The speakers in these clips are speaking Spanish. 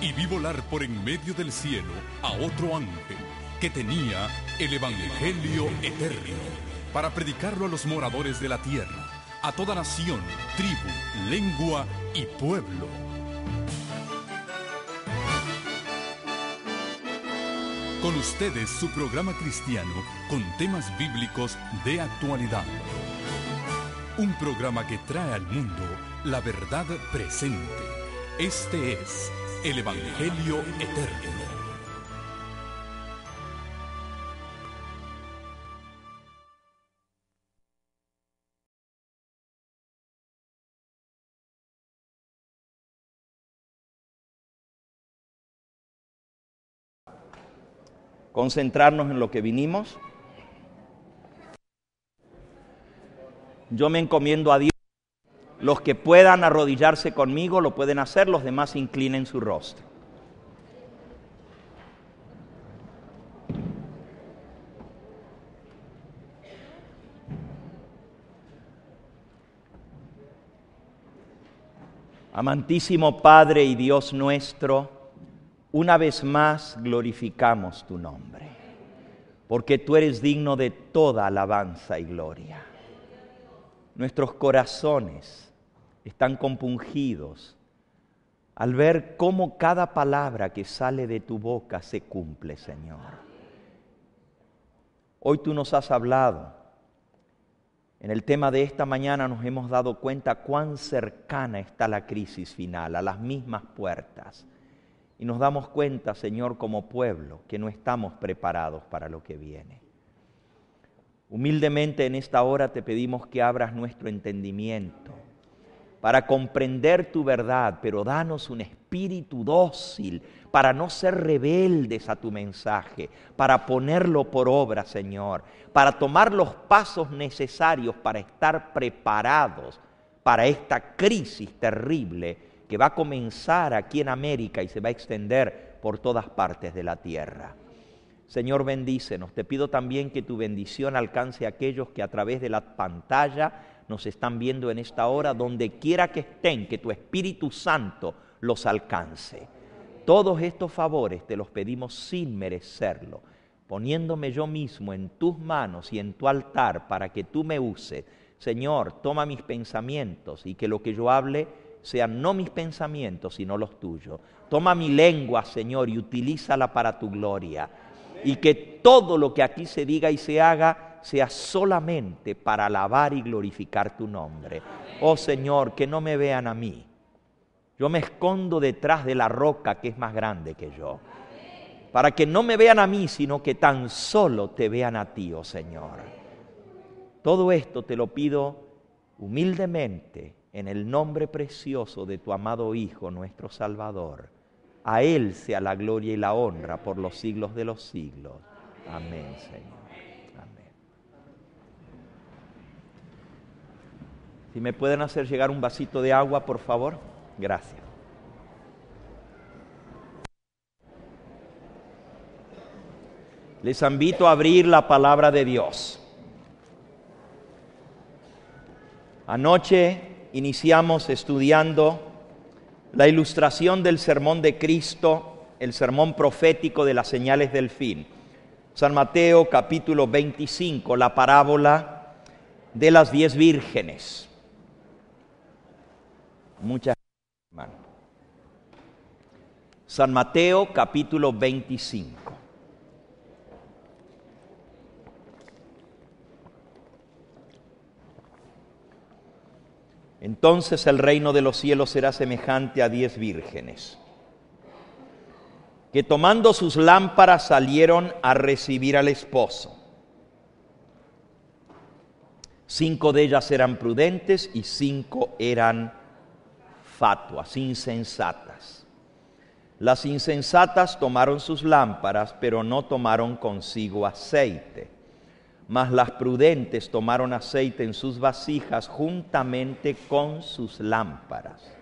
y vi volar por en medio del cielo a otro ángel que tenía el Evangelio eterno para predicarlo a los moradores de la tierra, a toda nación, tribu, lengua y pueblo. Con ustedes su programa cristiano con temas bíblicos de actualidad. Un programa que trae al mundo la verdad presente. Este es el Evangelio eterno. Concentrarnos en lo que vinimos. Yo me encomiendo a Dios. Los que puedan arrodillarse conmigo lo pueden hacer, los demás inclinen su rostro. Amantísimo Padre y Dios nuestro, una vez más glorificamos tu nombre, porque tú eres digno de toda alabanza y gloria. Nuestros corazones están compungidos al ver cómo cada palabra que sale de tu boca se cumple, Señor. Hoy tú nos has hablado. En el tema de esta mañana nos hemos dado cuenta cuán cercana está la crisis final, a las mismas puertas. Y nos damos cuenta, Señor, como pueblo, que no estamos preparados para lo que viene. Humildemente en esta hora te pedimos que abras nuestro entendimiento para comprender tu verdad, pero danos un espíritu dócil para no ser rebeldes a tu mensaje, para ponerlo por obra, Señor, para tomar los pasos necesarios para estar preparados para esta crisis terrible que va a comenzar aquí en América y se va a extender por todas partes de la tierra. Señor, bendícenos. Te pido también que tu bendición alcance a aquellos que a través de la pantalla nos están viendo en esta hora, donde quiera que estén, que tu Espíritu Santo los alcance. Todos estos favores te los pedimos sin merecerlo, poniéndome yo mismo en tus manos y en tu altar para que tú me uses. Señor, toma mis pensamientos y que lo que yo hable sean no mis pensamientos, sino los tuyos. Toma mi lengua, Señor, y utilízala para tu gloria. Y que todo lo que aquí se diga y se haga sea solamente para alabar y glorificar tu nombre. Oh Señor, que no me vean a mí. Yo me escondo detrás de la roca que es más grande que yo. Para que no me vean a mí, sino que tan solo te vean a ti, oh Señor. Todo esto te lo pido humildemente en el nombre precioso de tu amado Hijo, nuestro Salvador. A Él sea la gloria y la honra por los siglos de los siglos. Amén, Señor. Amén. Si me pueden hacer llegar un vasito de agua, por favor. Gracias. Les invito a abrir la palabra de Dios. Anoche iniciamos estudiando la ilustración del sermón de Cristo, el sermón profético de las señales del fin. San Mateo capítulo 25, la parábola de las 10 vírgenes. Muchas gracias, hermano. San Mateo capítulo 25. Entonces el reino de los cielos será semejante a 10 vírgenes, que tomando sus lámparas salieron a recibir al esposo. 5 de ellas eran prudentes y 5 eran fatuas, insensatas. Las insensatas tomaron sus lámparas, pero no tomaron consigo aceite. Mas las prudentes tomaron aceite en sus vasijas juntamente con sus lámparas.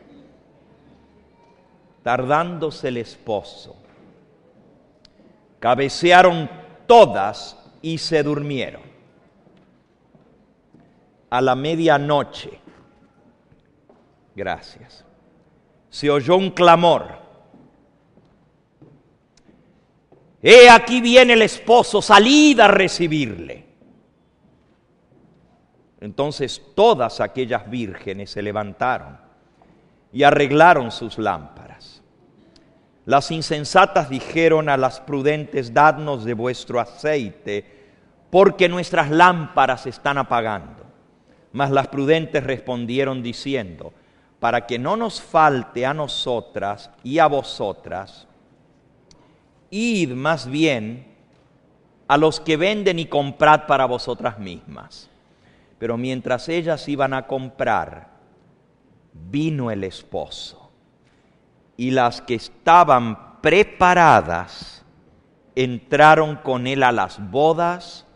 Tardándose el esposo, cabecearon todas y se durmieron. A la medianoche, gracias, se oyó un clamor. He aquí viene el esposo, salid a recibirle. Entonces todas aquellas vírgenes se levantaron y arreglaron sus lámparas. Las insensatas dijeron a las prudentes: dadnos de vuestro aceite, porque nuestras lámparas están apagando. Mas las prudentes respondieron diciendo: para que no nos falte a nosotras y a vosotras, id más bien a los que venden y comprad para vosotras mismas. Pero mientras ellas iban a comprar, vino el esposo, y las que estaban preparadas entraron con él a las bodas,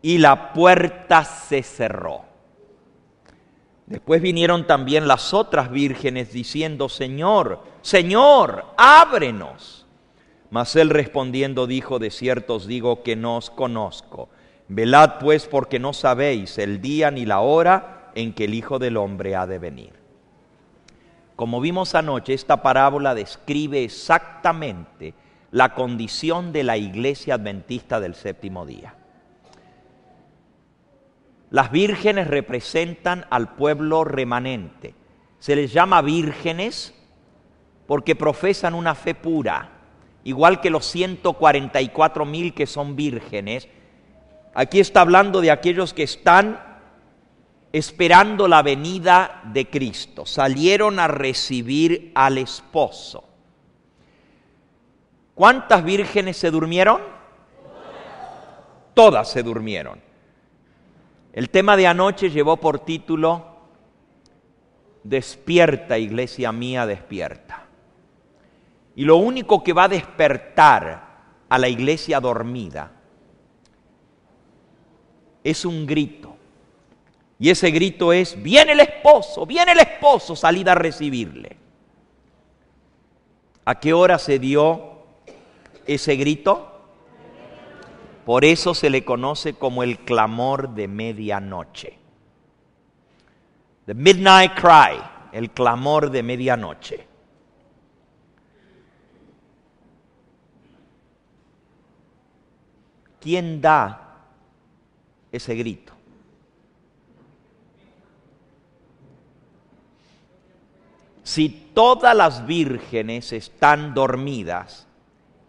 y la puerta se cerró. Después vinieron también las otras vírgenes diciendo: Señor, Señor, ábrenos. Mas él respondiendo dijo: de cierto os digo que no os conozco. Velad pues, porque no sabéis el día ni la hora en que el Hijo del Hombre ha de venir. Como vimos anoche, esta parábola describe exactamente la condición de la iglesia adventista del séptimo día. Las vírgenes representan al pueblo remanente. Se les llama vírgenes porque profesan una fe pura, igual que los 144,000 que son vírgenes. Aquí está hablando de aquellos que están esperando la venida de Cristo. Salieron a recibir al esposo. ¿Cuántas vírgenes se durmieron? Todas se durmieron. El tema de anoche llevó por título: Despierta, iglesia mía, despierta. Y lo único que va a despertar a la iglesia dormida es un grito. Y ese grito es: viene el esposo, salid a recibirle. ¿A qué hora se dio ese grito? Por eso se le conoce como el clamor de medianoche. The midnight cry, el clamor de medianoche. ¿Quién da ese grito? Si todas las vírgenes están dormidas,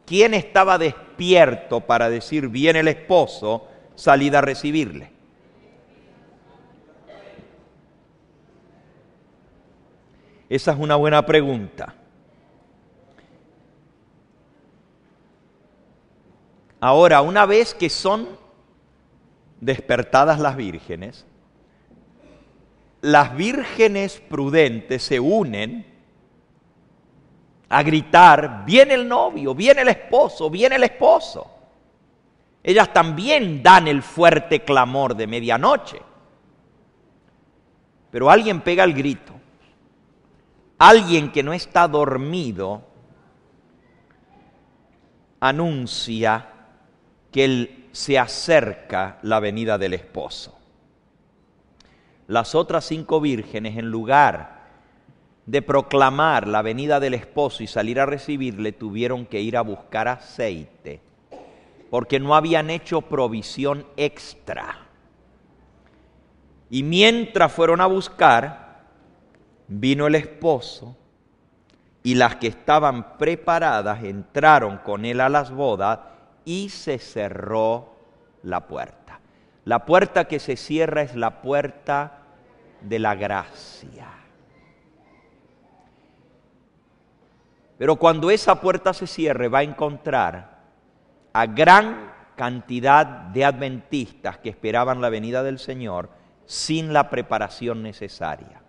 ¿quién estaba despierto para decir: viene el esposo, salid a recibirle? Esa es una buena pregunta. Ahora, una vez que son despertadas las vírgenes prudentes se unen a gritar: viene el novio, viene el esposo, viene el esposo. Ellas también dan el fuerte clamor de medianoche. Pero alguien pega el grito. Alguien que no está dormido anuncia que se acerca la venida del esposo. Las otras 5 vírgenes, en lugar de proclamar la venida del esposo y salir a recibirle, tuvieron que ir a buscar aceite, porque no habían hecho provisión extra. Y mientras fueron a buscar, vino el esposo, y las que estaban preparadas entraron con él a las bodas, y se cerró la puerta. La puerta que se cierra es la puerta de la gracia. Pero cuando esa puerta se cierre, va a encontrar a gran cantidad de adventistas que esperaban la venida del Señor sin la preparación necesaria.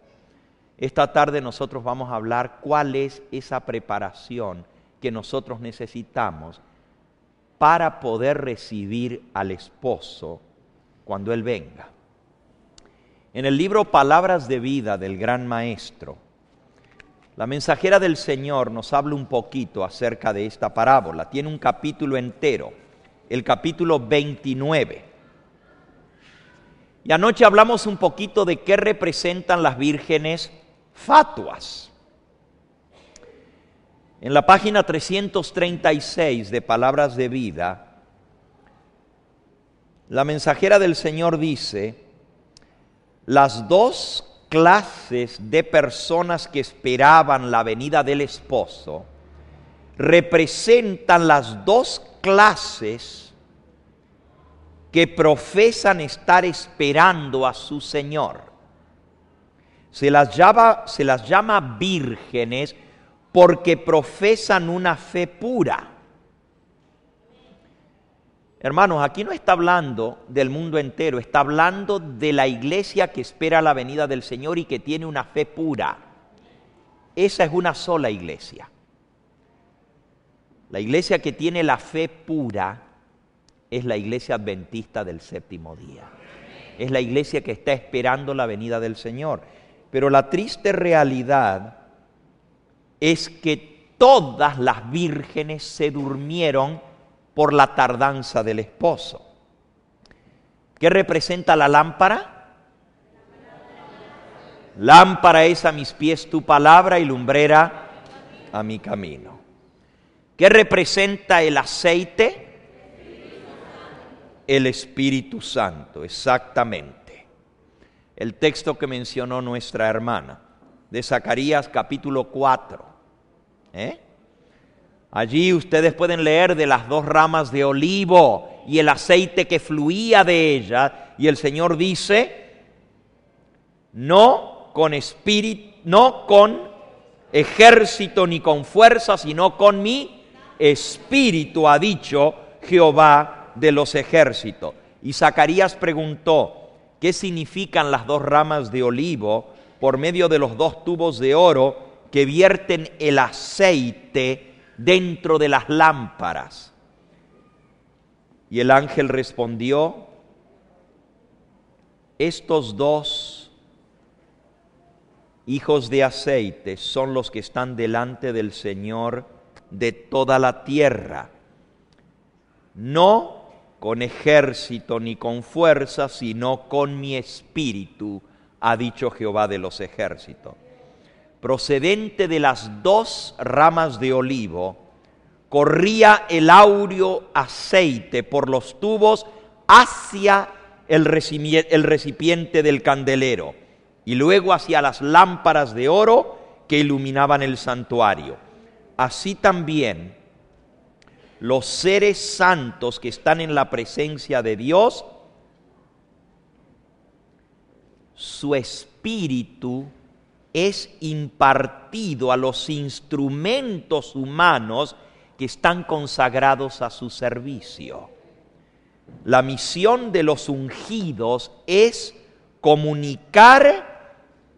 Esta tarde nosotros vamos a hablar cuál es esa preparación que nosotros necesitamos para poder recibir al esposo cuando Él venga. En el libro Palabras de Vida del Gran Maestro, la mensajera del Señor nos habla un poquito acerca de esta parábola. Tiene un capítulo entero, el capítulo 29. Y anoche hablamos un poquito de qué representan las vírgenes fatuas. En la página 336 de Palabras de Vida, la mensajera del Señor dice: las dos clases de personas que esperaban la venida del esposo representan las dos clases que profesan estar esperando a su Señor. Se las llama vírgenes porque profesan una fe pura. Hermanos, aquí no está hablando del mundo entero, está hablando de la iglesia que espera la venida del Señor y que tiene una fe pura. Esa es una sola iglesia. La iglesia que tiene la fe pura es la iglesia adventista del séptimo día. Es la iglesia que está esperando la venida del Señor. Pero la triste realidad es que todas las vírgenes se durmieron por la tardanza del esposo. ¿Qué representa la lámpara? Lámpara es a mis pies tu palabra y lumbrera a mi camino. ¿Qué representa el aceite? El Espíritu Santo, exactamente. El texto que mencionó nuestra hermana, de Zacarías capítulo 4. Allí ustedes pueden leer de las dos ramas de olivo y el aceite que fluía de ellas, y el Señor dice: no con ejército ni con fuerza, sino con mi espíritu, ha dicho Jehová de los ejércitos. Y Zacarías preguntó: ¿qué significan las dos ramas de olivo por medio de los dos tubos de oro que vierten el aceite dentro de las lámparas? Y el ángel respondió: estos dos hijos de aceite son los que están delante del Señor de toda la tierra, no con ejército ni con fuerza, sino con mi espíritu, ha dicho Jehová de los ejércitos. Procedente de las dos ramas de olivo, corría el áureo aceite por los tubos hacia el recipiente del candelero y luego hacia las lámparas de oro que iluminaban el santuario. Así también los seres santos que están en la presencia de Dios, su espíritu es impartido a los instrumentos humanos que están consagrados a su servicio. La misión de los ungidos es comunicar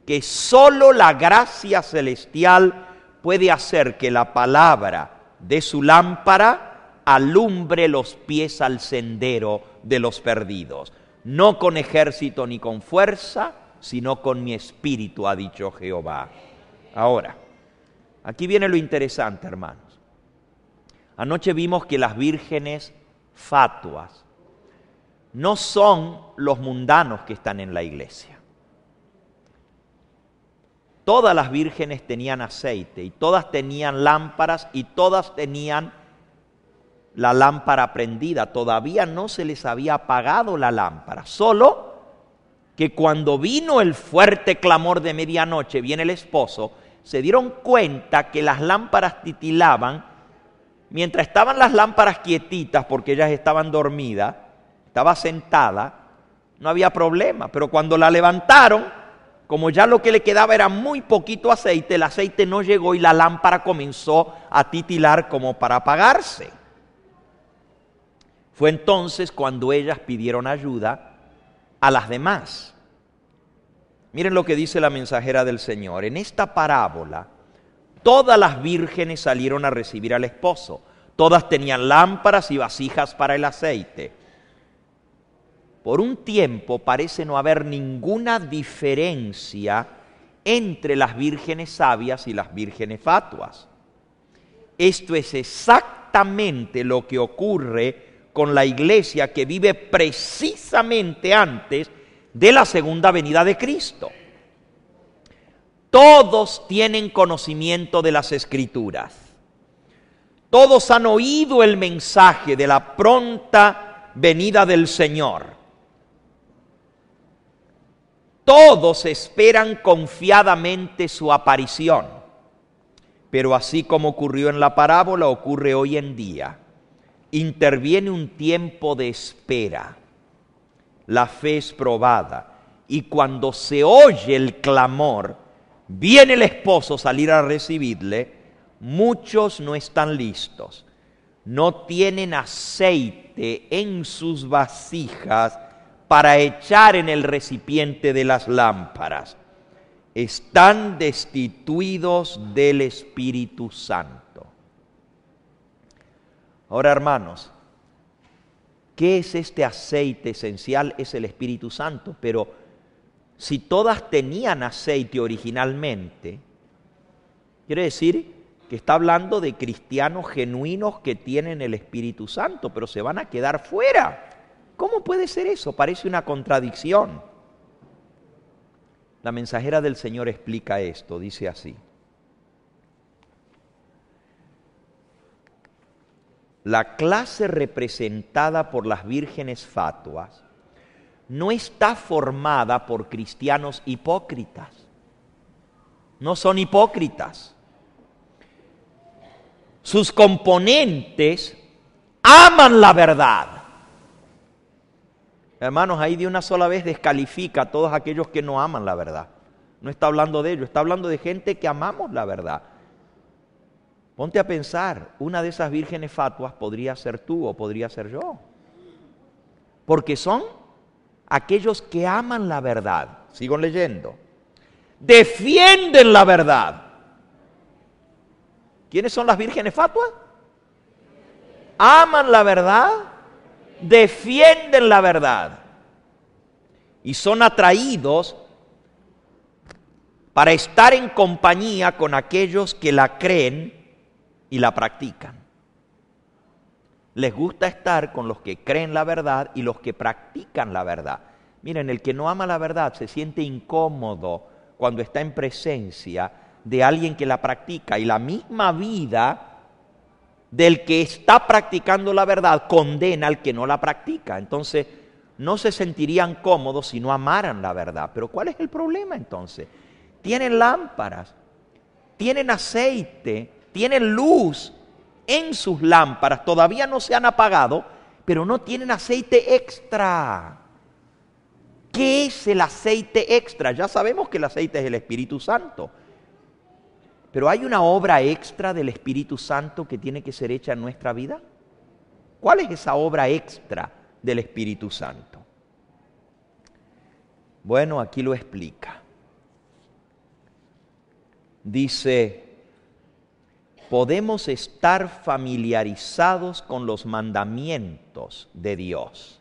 que solo la gracia celestial puede hacer que la palabra de su lámpara alumbre los pies al sendero de los perdidos. No con ejército ni con fuerza, sino con mi espíritu, ha dicho Jehová. Ahora, aquí viene lo interesante, hermanos. Anoche vimos que las vírgenes fatuas no son los mundanos que están en la iglesia. Todas las vírgenes tenían aceite y todas tenían lámparas y todas tenían la lámpara prendida. Todavía no se les había apagado la lámpara, solo que cuando vino el fuerte clamor de medianoche, viene el esposo, se dieron cuenta que las lámparas titilaban. Mientras estaban las lámparas quietitas porque ellas estaban dormidas, estaba sentada, no había problema. Pero cuando la levantaron, como ya lo que le quedaba era muy poquito aceite, el aceite no llegó y la lámpara comenzó a titilar como para apagarse. Fue entonces cuando ellas pidieron ayuda a las demás. Miren lo que dice la mensajera del Señor. En esta parábola, todas las vírgenes salieron a recibir al esposo. Todas tenían lámparas y vasijas para el aceite. Por un tiempo parece no haber ninguna diferencia entre las vírgenes sabias y las vírgenes fatuas. Esto es exactamente lo que ocurre con la iglesia que vive precisamente antes de la segunda venida de Cristo. Todos tienen conocimiento de las Escrituras. Todos han oído el mensaje de la pronta venida del Señor. Todos esperan confiadamente su aparición. Pero así como ocurrió en la parábola, ocurre hoy en día. Interviene un tiempo de espera. La fe es probada. Y cuando se oye el clamor, viene el esposo a salir a recibirle, muchos no están listos. No tienen aceite en sus vasijas para echar en el recipiente de las lámparas. Están destituidos del Espíritu Santo. Ahora, hermanos, ¿qué es este aceite esencial? Es el Espíritu Santo, pero si todas tenían aceite originalmente, quiere decir que está hablando de cristianos genuinos que tienen el Espíritu Santo, pero se van a quedar fuera. ¿Cómo puede ser eso? Parece una contradicción. La mensajera del Señor explica esto, dice así: la clase representada por las vírgenes fatuas no está formada por cristianos hipócritas. No son hipócritas. Sus componentes aman la verdad. Hermanos, ahí de una sola vez descalifica a todos aquellos que no aman la verdad. No está hablando de ellos, está hablando de gente que amamos la verdad. Ponte a pensar, una de esas vírgenes fatuas podría ser tú o podría ser yo. Porque son aquellos que aman la verdad. Sigo leyendo. Defienden la verdad. ¿Quiénes son las vírgenes fatuas? Aman la verdad, defienden la verdad y son atraídos para estar en compañía con aquellos que la creen y la practican. Les gusta estar con los que creen la verdad y los que practican la verdad. Miren, el que no ama la verdad se siente incómodo cuando está en presencia de alguien que la practica, y la misma vida del que está practicando la verdad condena al que no la practica. Entonces, no se sentirían cómodos si no amaran la verdad. Pero ¿cuál es el problema entonces? Tienen lámparas, tienen aceite, tienen luz en sus lámparas, todavía no se han apagado, pero no tienen aceite extra. ¿Qué es el aceite extra? Ya sabemos que el aceite es el Espíritu Santo. Pero ¿hay una obra extra del Espíritu Santo que tiene que ser hecha en nuestra vida? ¿Cuál es esa obra extra del Espíritu Santo? Bueno, aquí lo explica. Dice: podemos estar familiarizados con los mandamientos de Dios,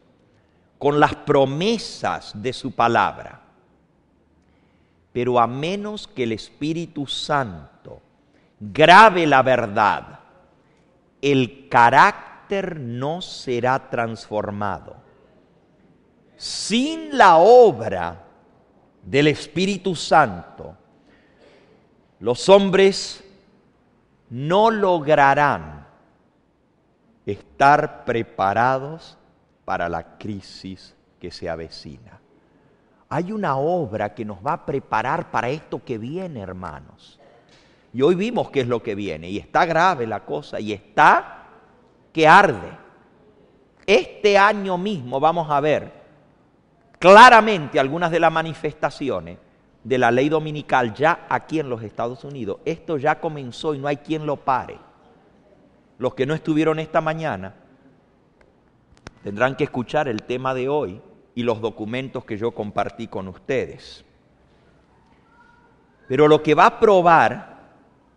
con las promesas de su palabra, pero a menos que el Espíritu Santo grave la verdad, el carácter no será transformado. Sin la obra del Espíritu Santo, los hombres no lograrán estar preparados para la crisis que se avecina. Hay una obra que nos va a preparar para esto que viene, hermanos. Y hoy vimos qué es lo que viene, y está grave la cosa, y está que arde. Este año mismo vamos a ver claramente algunas de las manifestaciones de la ley dominical ya aquí en los Estados Unidos. Esto ya comenzó y no hay quien lo pare. Los que no estuvieron esta mañana tendrán que escuchar el tema de hoy y los documentos que yo compartí con ustedes. Pero lo que va a probar,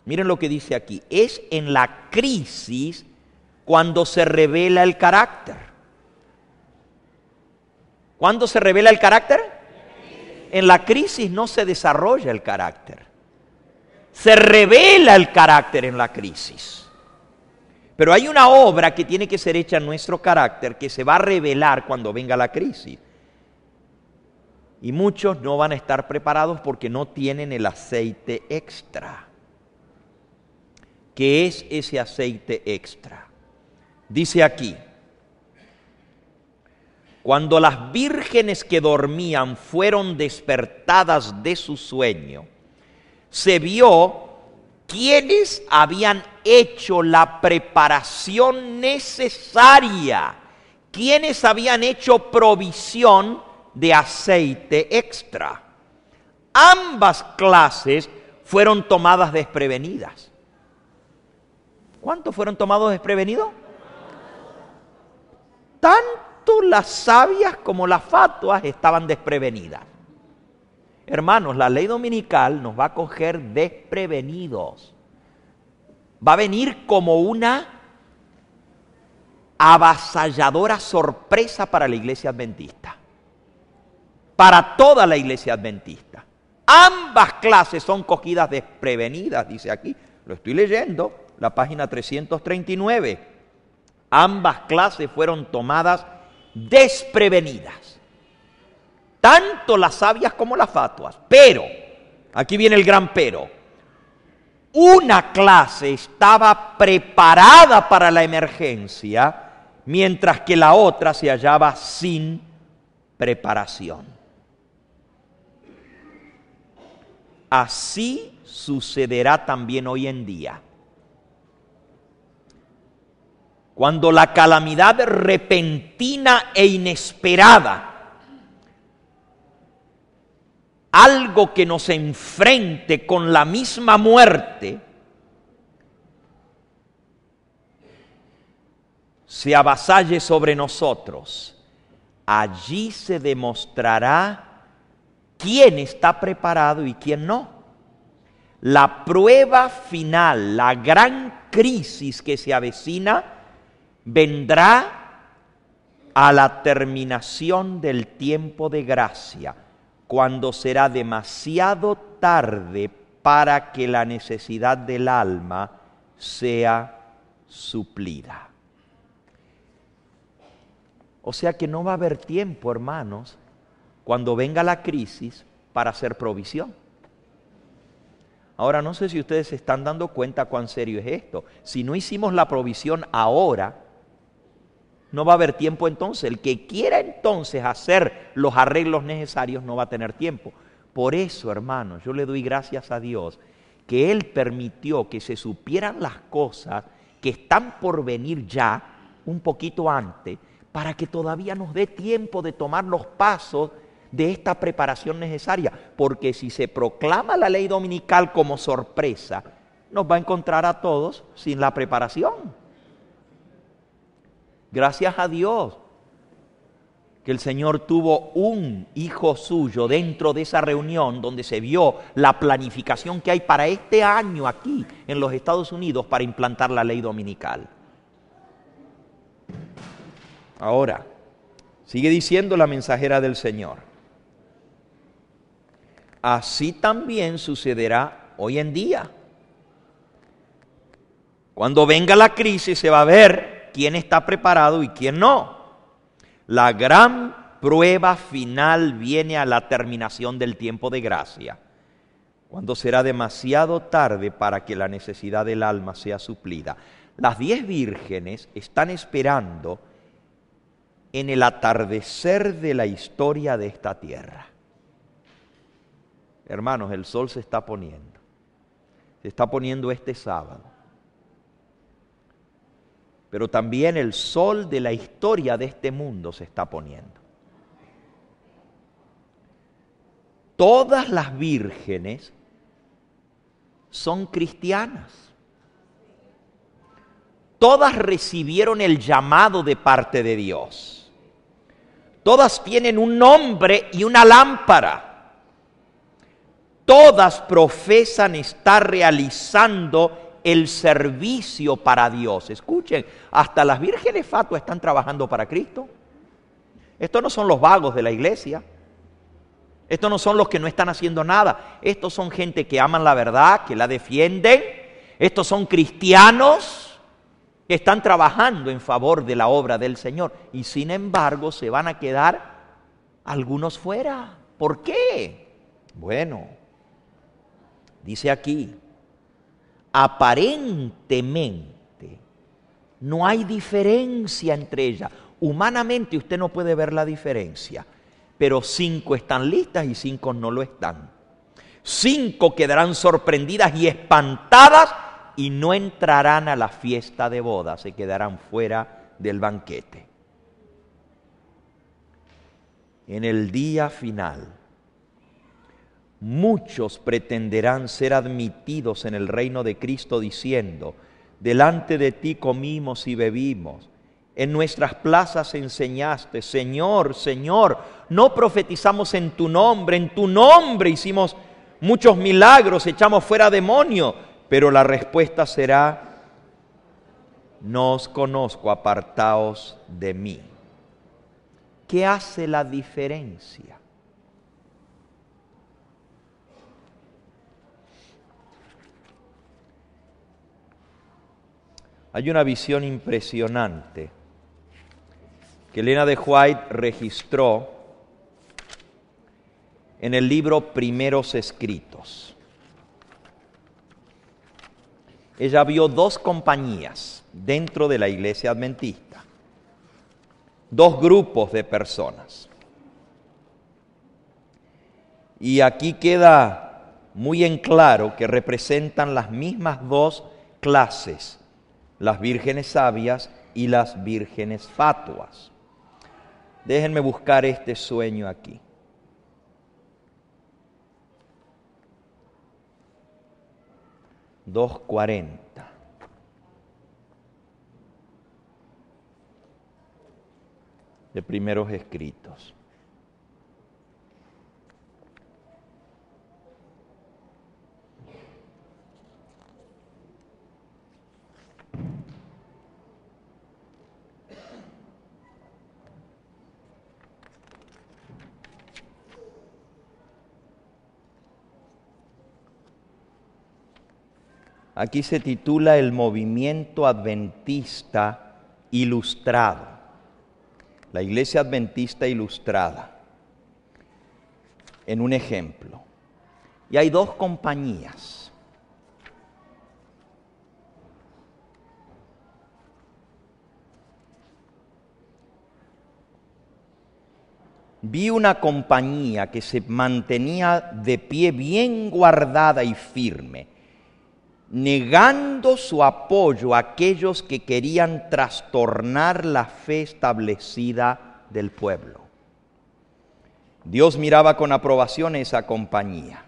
miren lo que dice aquí, es en la crisis cuando se revela el carácter. ¿Cuándo se revela el carácter? En la crisis no se desarrolla el carácter. Se revela el carácter en la crisis. Pero hay una obra que tiene que ser hecha en nuestro carácter que se va a revelar cuando venga la crisis. Y muchos no van a estar preparados porque no tienen el aceite extra. ¿Qué es ese aceite extra? Dice aquí: cuando las vírgenes que dormían fueron despertadas de su sueño, se vio quiénes habían hecho la preparación necesaria, quiénes habían hecho provisión de aceite extra. Ambas clases fueron tomadas desprevenidas. ¿Cuántos fueron tomados desprevenidos? Tanto las sabias como las fatuas estaban desprevenidas. Hermanos, la ley dominical nos va a coger desprevenidos. Va a venir como una avasalladora sorpresa para la iglesia adventista. Para toda la iglesia adventista. Ambas clases son cogidas desprevenidas, dice aquí. Lo estoy leyendo, la página 339. Ambas clases fueron tomadas desprevenidas. Tanto las sabias como las fatuas. Pero, aquí viene el gran pero. Una clase estaba preparada para la emergencia, mientras que la otra se hallaba sin preparación. Así sucederá también hoy en día. Cuando la calamidad repentina e inesperada, algo que nos enfrente con la misma muerte, se avasalle sobre nosotros, allí se demostrará quién está preparado y quién no. La prueba final, la gran crisis que se avecina, vendrá a la terminación del tiempo de gracia, cuando será demasiado tarde para que la necesidad del alma sea suplida. O sea que no va a haber tiempo, hermanos, cuando venga la crisis, para hacer provisión. Ahora, no sé si ustedes se están dando cuenta cuán serio es esto. Si no hicimos la provisión ahora, no va a haber tiempo entonces. El que quiera entonces hacer los arreglos necesarios no va a tener tiempo. Por eso, hermanos, yo le doy gracias a Dios que Él permitió que se supieran las cosas que están por venir ya, un poquito antes, para que todavía nos dé tiempo de tomar los pasos de esta preparación necesaria, porque si se proclama la ley dominical como sorpresa, nos va a encontrar a todos sin la preparación. Gracias a Dios que el Señor tuvo un hijo suyo dentro de esa reunión donde se vio la planificación que hay para este año aquí en los Estados Unidos para implantar la ley dominical. Ahora, sigue diciendo la mensajera del Señor: así también sucederá hoy en día. Cuando venga la crisis se va a ver quién está preparado y quién no. La gran prueba final viene a la terminación del tiempo de gracia, cuando será demasiado tarde para que la necesidad del alma sea suplida. Las 10 vírgenes están esperando en el atardecer de la historia de esta tierra. Hermanos, el sol se está poniendo. Se está poniendo este sábado. Pero también el sol de la historia de este mundo se está poniendo. Todas las vírgenes son cristianas. Todas recibieron el llamado de parte de Dios. Todas tienen un nombre y una lámpara. Todas profesan estar realizando el servicio para Dios. Escuchen, hasta las vírgenes fatuas están trabajando para Cristo. Estos no son los vagos de la iglesia. Estos no son los que no están haciendo nada. Estos son gente que aman la verdad, que la defienden. Estos son cristianos que están trabajando en favor de la obra del Señor. Y sin embargo se van a quedar algunos fuera. ¿Por qué? Bueno, dice aquí: aparentemente no hay diferencia entre ellas. Humanamente usted no puede ver la diferencia, pero 5 están listas y 5 no lo están. 5 quedarán sorprendidas y espantadas y no entrarán a la fiesta de boda, se quedarán fuera del banquete. En el día final, muchos pretenderán ser admitidos en el reino de Cristo diciendo: delante de ti comimos y bebimos, en nuestras plazas enseñaste, Señor, Señor, no profetizamos en tu nombre hicimos muchos milagros, echamos fuera demonios. Pero la respuesta será: no os conozco, apartaos de mí. ¿Qué hace la diferencia? Hay una visión impresionante que Elena de White registró en el libro Primeros Escritos. Ella vio 2 compañías dentro de la iglesia adventista, 2 grupos de personas. Y aquí queda muy en claro que representan las mismas 2 clases, las vírgenes sabias y las vírgenes fatuas. Déjenme buscar este sueño aquí. $2.40. De Primeros Escritos. Aquí se titula El movimiento adventista ilustrado. La iglesia adventista ilustrada. En un ejemplo. Y hay 2 compañías. Vi una compañía que se mantenía de pie bien guardada y firme, negando su apoyo a aquellos que querían trastornar la fe establecida del pueblo. Dios miraba con aprobación esa compañía.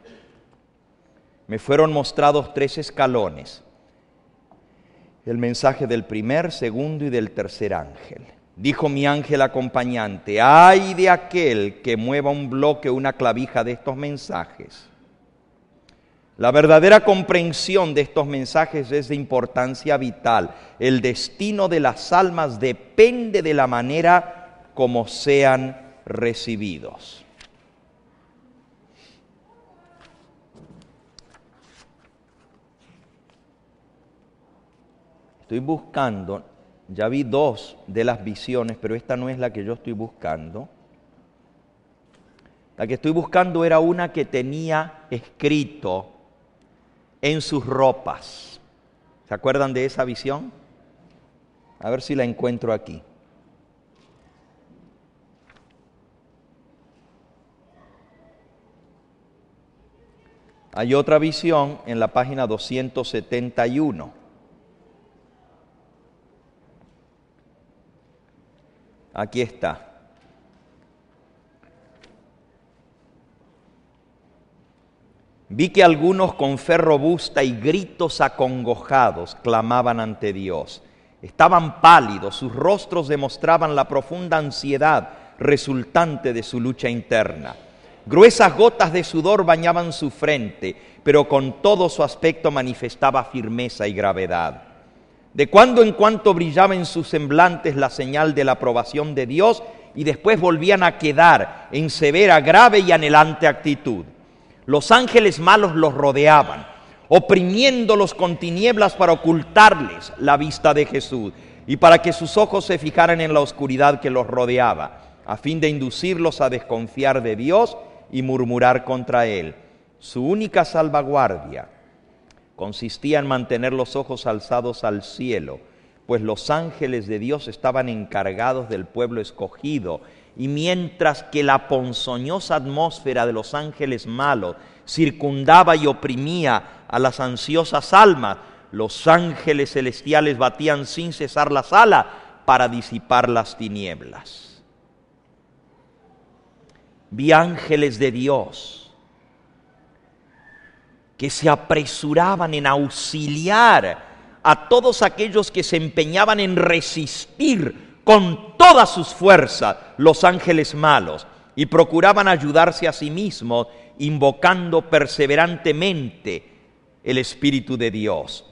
Me fueron mostrados 3 escalones, el mensaje del primer, segundo y del tercer ángel. Dijo mi ángel acompañante: ¡ay de aquel que mueva un bloque o una clavija de estos mensajes! La verdadera comprensión de estos mensajes es de importancia vital. El destino de las almas depende de la manera como sean recibidos. Estoy buscando, ya vi 2 de las visiones, pero esta no es la que yo estoy buscando. La que estoy buscando era una que tenía escrito en sus ropas. ¿Se acuerdan de esa visión? A ver si la encuentro aquí. Hay otra visión en la página 271. Aquí está. Vi que algunos con fe robusta y gritos acongojados clamaban ante Dios. Estaban pálidos, sus rostros demostraban la profunda ansiedad resultante de su lucha interna. Gruesas gotas de sudor bañaban su frente, pero con todo su aspecto manifestaba firmeza y gravedad. De cuando en cuando brillaba en sus semblantes la señal de la aprobación de Dios y después volvían a quedar en severa, grave y anhelante actitud. Los ángeles malos los rodeaban, oprimiéndolos con tinieblas para ocultarles la vista de Jesús y para que sus ojos se fijaran en la oscuridad que los rodeaba, a fin de inducirlos a desconfiar de Dios y murmurar contra Él. Su única salvaguardia Consistía en mantener los ojos alzados al cielo, pues los ángeles de Dios estaban encargados del pueblo escogido, y mientras que la ponzoñosa atmósfera de los ángeles malos circundaba y oprimía a las ansiosas almas, los ángeles celestiales batían sin cesar la sala para disipar las tinieblas. Vi ángeles de Dios que se apresuraban en auxiliar a todos aquellos que se empeñaban en resistir con todas sus fuerzas los ángeles malos y procuraban ayudarse a sí mismos invocando perseverantemente el Espíritu de Dios.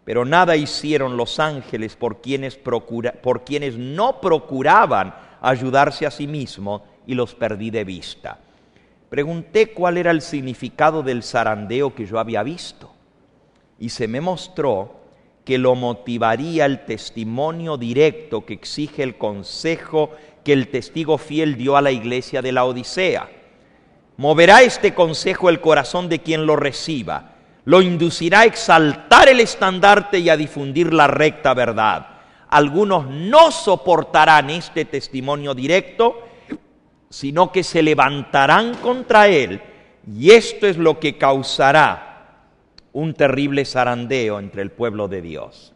Pero nada hicieron los ángeles por quienes no procuraban ayudarse a sí mismos y los perdí de vista. Pregunté cuál era el significado del zarandeo que yo había visto y se me mostró que lo motivaría el testimonio directo que exige el consejo que el testigo fiel dio a la iglesia de la Odisea. Moverá este consejo el corazón de quien lo reciba, lo inducirá a exaltar el estandarte y a difundir la recta verdad. Algunos no soportarán este testimonio directo, sino que se levantarán contra él, y esto es lo que causará un terrible zarandeo entre el pueblo de Dios.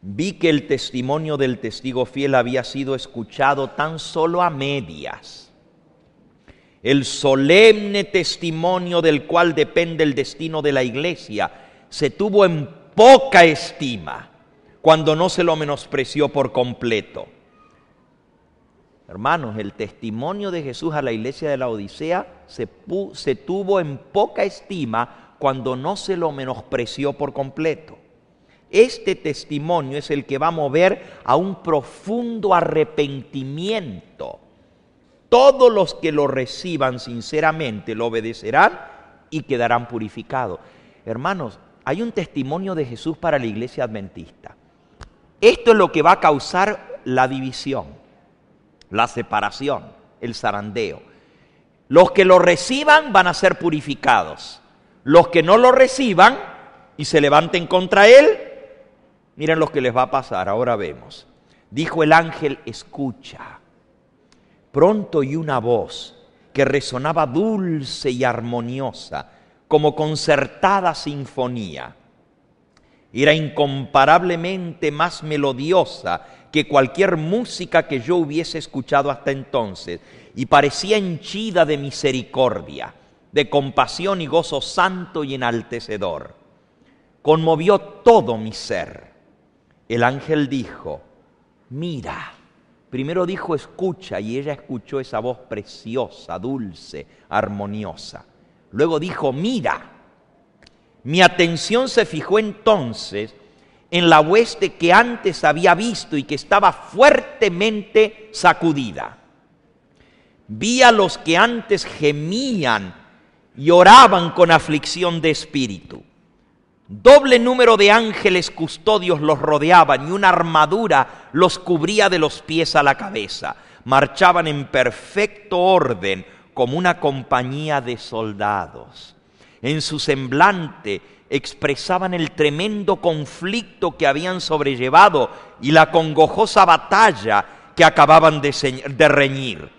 Vi que el testimonio del testigo fiel había sido escuchado tan solo a medias. El solemne testimonio del cual depende el destino de la iglesia se tuvo en poca estima cuando no se lo menospreció por completo. Hermanos, el testimonio de Jesús a la iglesia de la Odisea se tuvo en poca estima cuando no se lo menospreció por completo. Este testimonio es el que va a mover a un profundo arrepentimiento. Todos los que lo reciban sinceramente lo obedecerán y quedarán purificados. Hermanos, hay un testimonio de Jesús para la iglesia adventista. Esto es lo que va a causar la división, la separación, el zarandeo. Los que lo reciban van a ser purificados. Los que no lo reciban y se levanten contra él, miren lo que les va a pasar, ahora vemos. Dijo el ángel, escucha. Pronto oí una voz que resonaba dulce y armoniosa, como concertada sinfonía. Era incomparablemente más melodiosa que cualquier música que yo hubiese escuchado hasta entonces, y parecía henchida de misericordia, de compasión y gozo santo y enaltecedor. Conmovió todo mi ser. El ángel dijo, mira. Primero dijo, escucha, y ella escuchó esa voz preciosa, dulce, armoniosa. Luego dijo, mira. Mi atención se fijó entonces en la hueste que antes había visto y que estaba fuertemente sacudida. Vi a los que antes gemían y oraban con aflicción de espíritu. Doble número de ángeles custodios los rodeaban y una armadura los cubría de los pies a la cabeza. Marchaban en perfecto orden como una compañía de soldados. En su semblante expresaban el tremendo conflicto que habían sobrellevado y la congojosa batalla que acababan de reñir.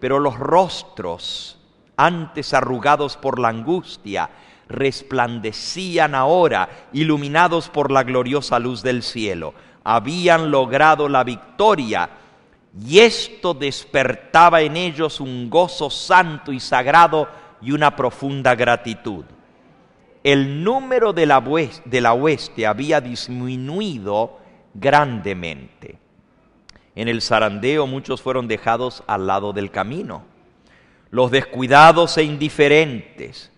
Pero los rostros, antes arrugados por la angustia, resplandecían ahora, iluminados por la gloriosa luz del cielo. Habían logrado la victoria, y esto despertaba en ellos un gozo santo y sagrado y una profunda gratitud. El número de la hueste había disminuido grandemente. En el zarandeo muchos fueron dejados al lado del camino. Los descuidados e indiferentes,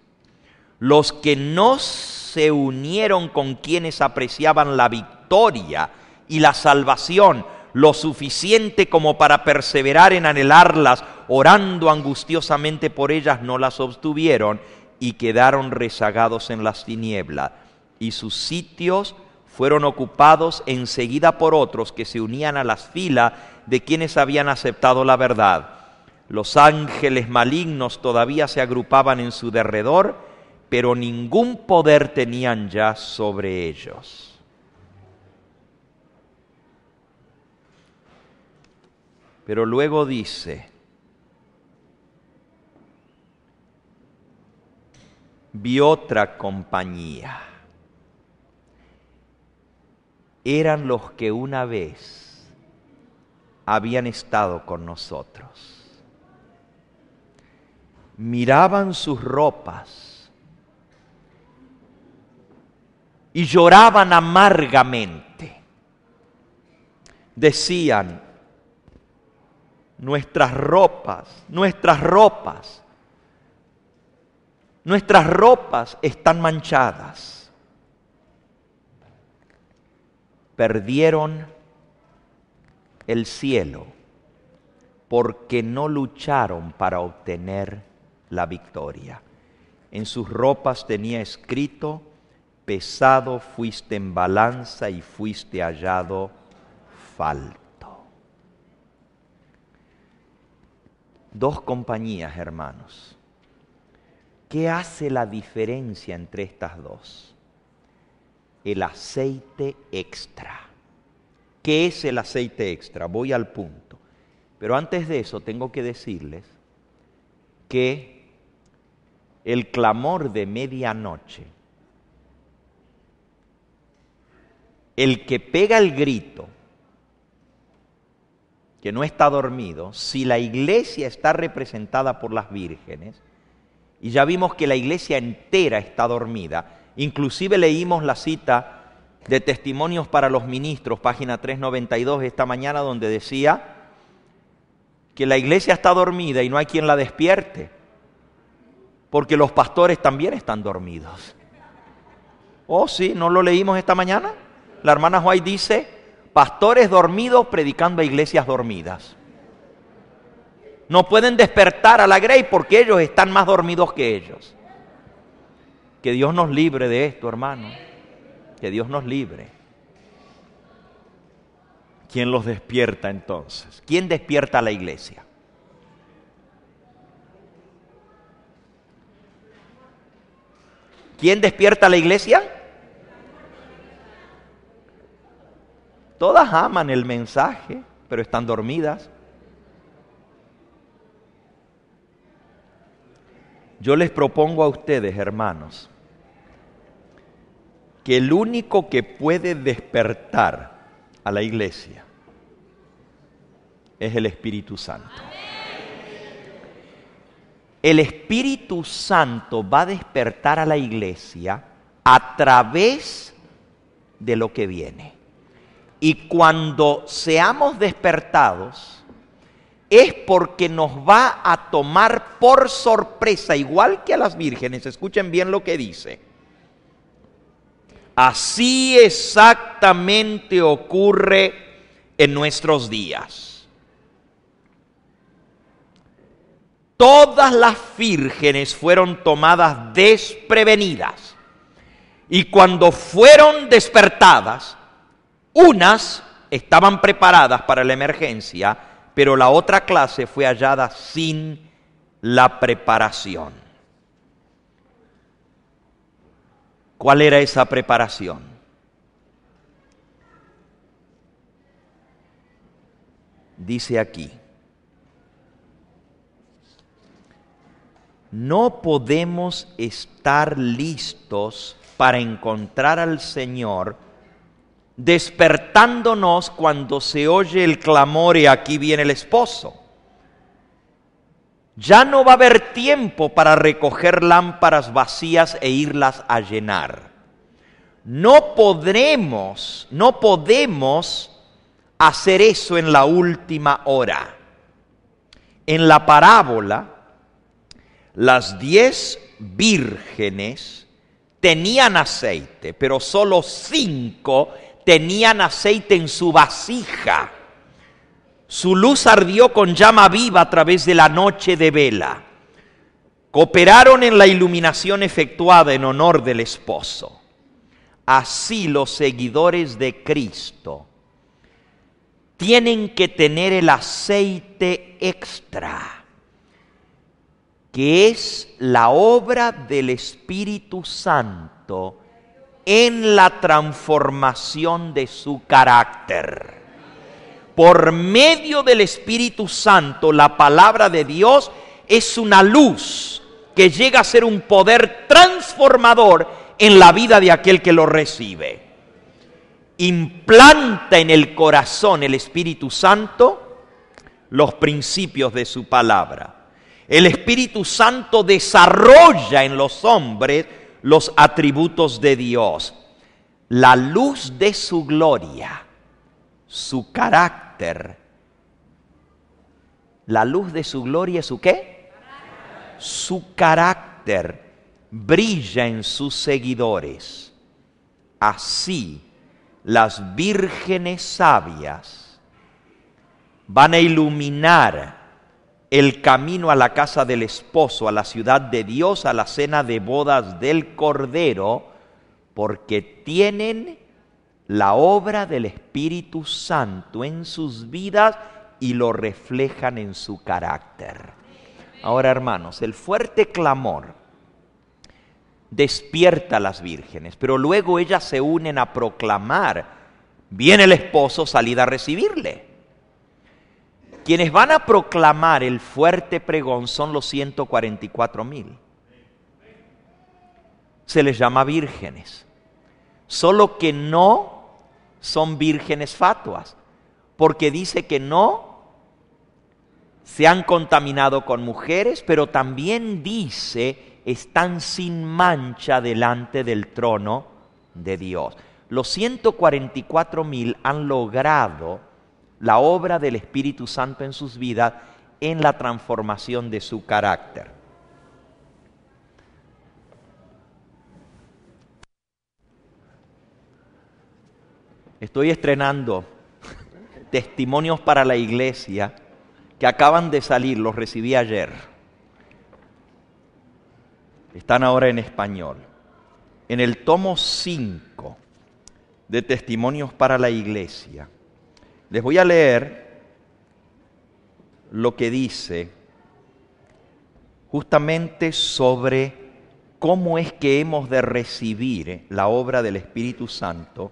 los que no se unieron con quienes apreciaban la victoria y la salvación lo suficiente como para perseverar en anhelarlas, orando angustiosamente por ellas, no las obtuvieron y quedaron rezagados en las tinieblas, y sus sitios fueron ocupados enseguida por otros que se unían a las filas de quienes habían aceptado la verdad. Los ángeles malignos todavía se agrupaban en su derredor, pero ningún poder tenían ya sobre ellos. Pero luego dice, vi otra compañía. Eran los que una vez habían estado con nosotros. Miraban sus ropas y lloraban amargamente. Decían, nuestras ropas están manchadas. Perdieron el cielo porque no lucharon para obtener la victoria. En sus ropas tenía escrito, pesado fuiste en balanza y fuiste hallado falto. Dos compañías, hermanos. ¿Qué hace la diferencia entre estas dos? El aceite extra. ¿Qué es el aceite extra? Voy al punto. Pero antes de eso tengo que decirles que el clamor de medianoche, el que pega el grito, que no está dormido, si la iglesia está representada por las vírgenes, y ya vimos que la iglesia entera está dormida, inclusive leímos la cita de Testimonios para los Ministros, página 392 esta mañana, donde decía que la iglesia está dormida y no hay quien la despierte, porque los pastores también están dormidos. Oh, sí, ¿no lo leímos esta mañana? La hermana White dice, pastores dormidos predicando a iglesias dormidas. No pueden despertar a la grey porque ellos están más dormidos que ellos. Que Dios nos libre de esto, hermano. Que Dios nos libre. ¿Quién los despierta entonces? ¿Quién despierta a la iglesia? ¿Quién despierta a la iglesia? Todas aman el mensaje, pero están dormidas. Yo les propongo a ustedes, hermanos, que el único que puede despertar a la iglesia es el Espíritu Santo. El Espíritu Santo va a despertar a la iglesia a través de lo que viene. Y cuando seamos despertados, es porque nos va a tomar por sorpresa, igual que a las vírgenes. Escuchen bien lo que dice. Así exactamente ocurre en nuestros días. Todas las vírgenes fueron tomadas desprevenidas. Y cuando fueron despertadas, unas estaban preparadas para la emergencia, pero la otra clase fue hallada sin la preparación. ¿Cuál era esa preparación? Dice aquí, no podemos estar listos para encontrar al Señor despertándonos cuando se oye el clamor y aquí viene el esposo. Ya no va a haber tiempo para recoger lámparas vacías e irlas a llenar. No podemos hacer eso en la última hora. En la parábola, las 10 vírgenes tenían aceite, pero solo 5 tenían aceite en su vasija. Su luz ardió con llama viva a través de la noche de vela. Cooperaron en la iluminación efectuada en honor del esposo. Así los seguidores de Cristo tienen que tener el aceite extra. que es la obra del Espíritu Santo en la transformación de su carácter. Por medio del Espíritu Santo, la palabra de Dios es una luz que llega a ser un poder transformador en la vida de aquel que lo recibe. Implanta en el corazón el Espíritu Santo los principios de su palabra. El Espíritu Santo desarrolla en los hombres los atributos de Dios. La luz de su gloria, su carácter. La luz de su gloria, ¿su qué? Su carácter brilla en sus seguidores. Así, las vírgenes sabias van a iluminar el camino a la casa del esposo, a la ciudad de Dios, a la cena de bodas del Cordero, porque tienen la obra del Espíritu Santo en sus vidas y lo reflejan en su carácter. Ahora, hermanos, el fuerte clamor despierta a las vírgenes, pero luego ellas se unen a proclamar: viene el esposo, salid a recibirle. Quienes van a proclamar el fuerte pregón son los 144,000. Se les llama vírgenes, solo que no son vírgenes fatuas, porque dice que no se han contaminado con mujeres, pero también dice están sin mancha delante del trono de Dios. Los 144,000 han logrado la obra del Espíritu Santo en sus vidas en la transformación de su carácter. Estoy estrenando testimonios para la iglesia que acaban de salir, los recibí ayer. Están ahora en español. En el tomo 5 de Testimonios para la Iglesia, les voy a leer lo que dice justamente sobre cómo es que hemos de recibir la obra del Espíritu Santo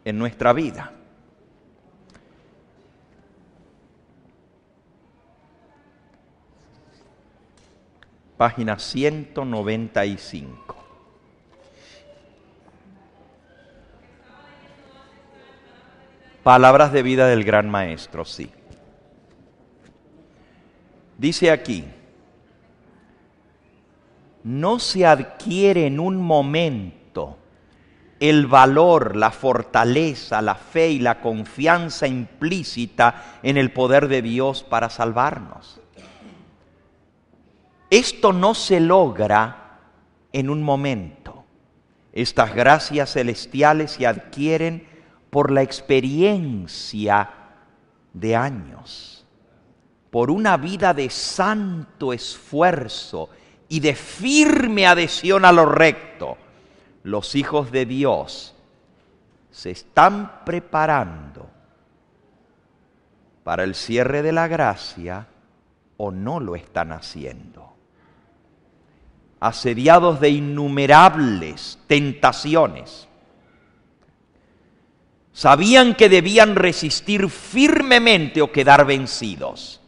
en nuestra vida. Página 195. Palabras de vida del Gran Maestro, sí. Dice aquí: no se adquiere en un momento el valor, la fortaleza, la fe y la confianza implícita en el poder de Dios para salvarnos. Esto no se logra en un momento. Estas gracias celestiales se adquieren por la experiencia de años, por una vida de santo esfuerzo y de firme adhesión a lo recto. Los hijos de Dios se están preparando para el cierre de la gracia o no lo están haciendo. Asediados de innumerables tentaciones, sabían que debían resistir firmemente o quedar vencidos.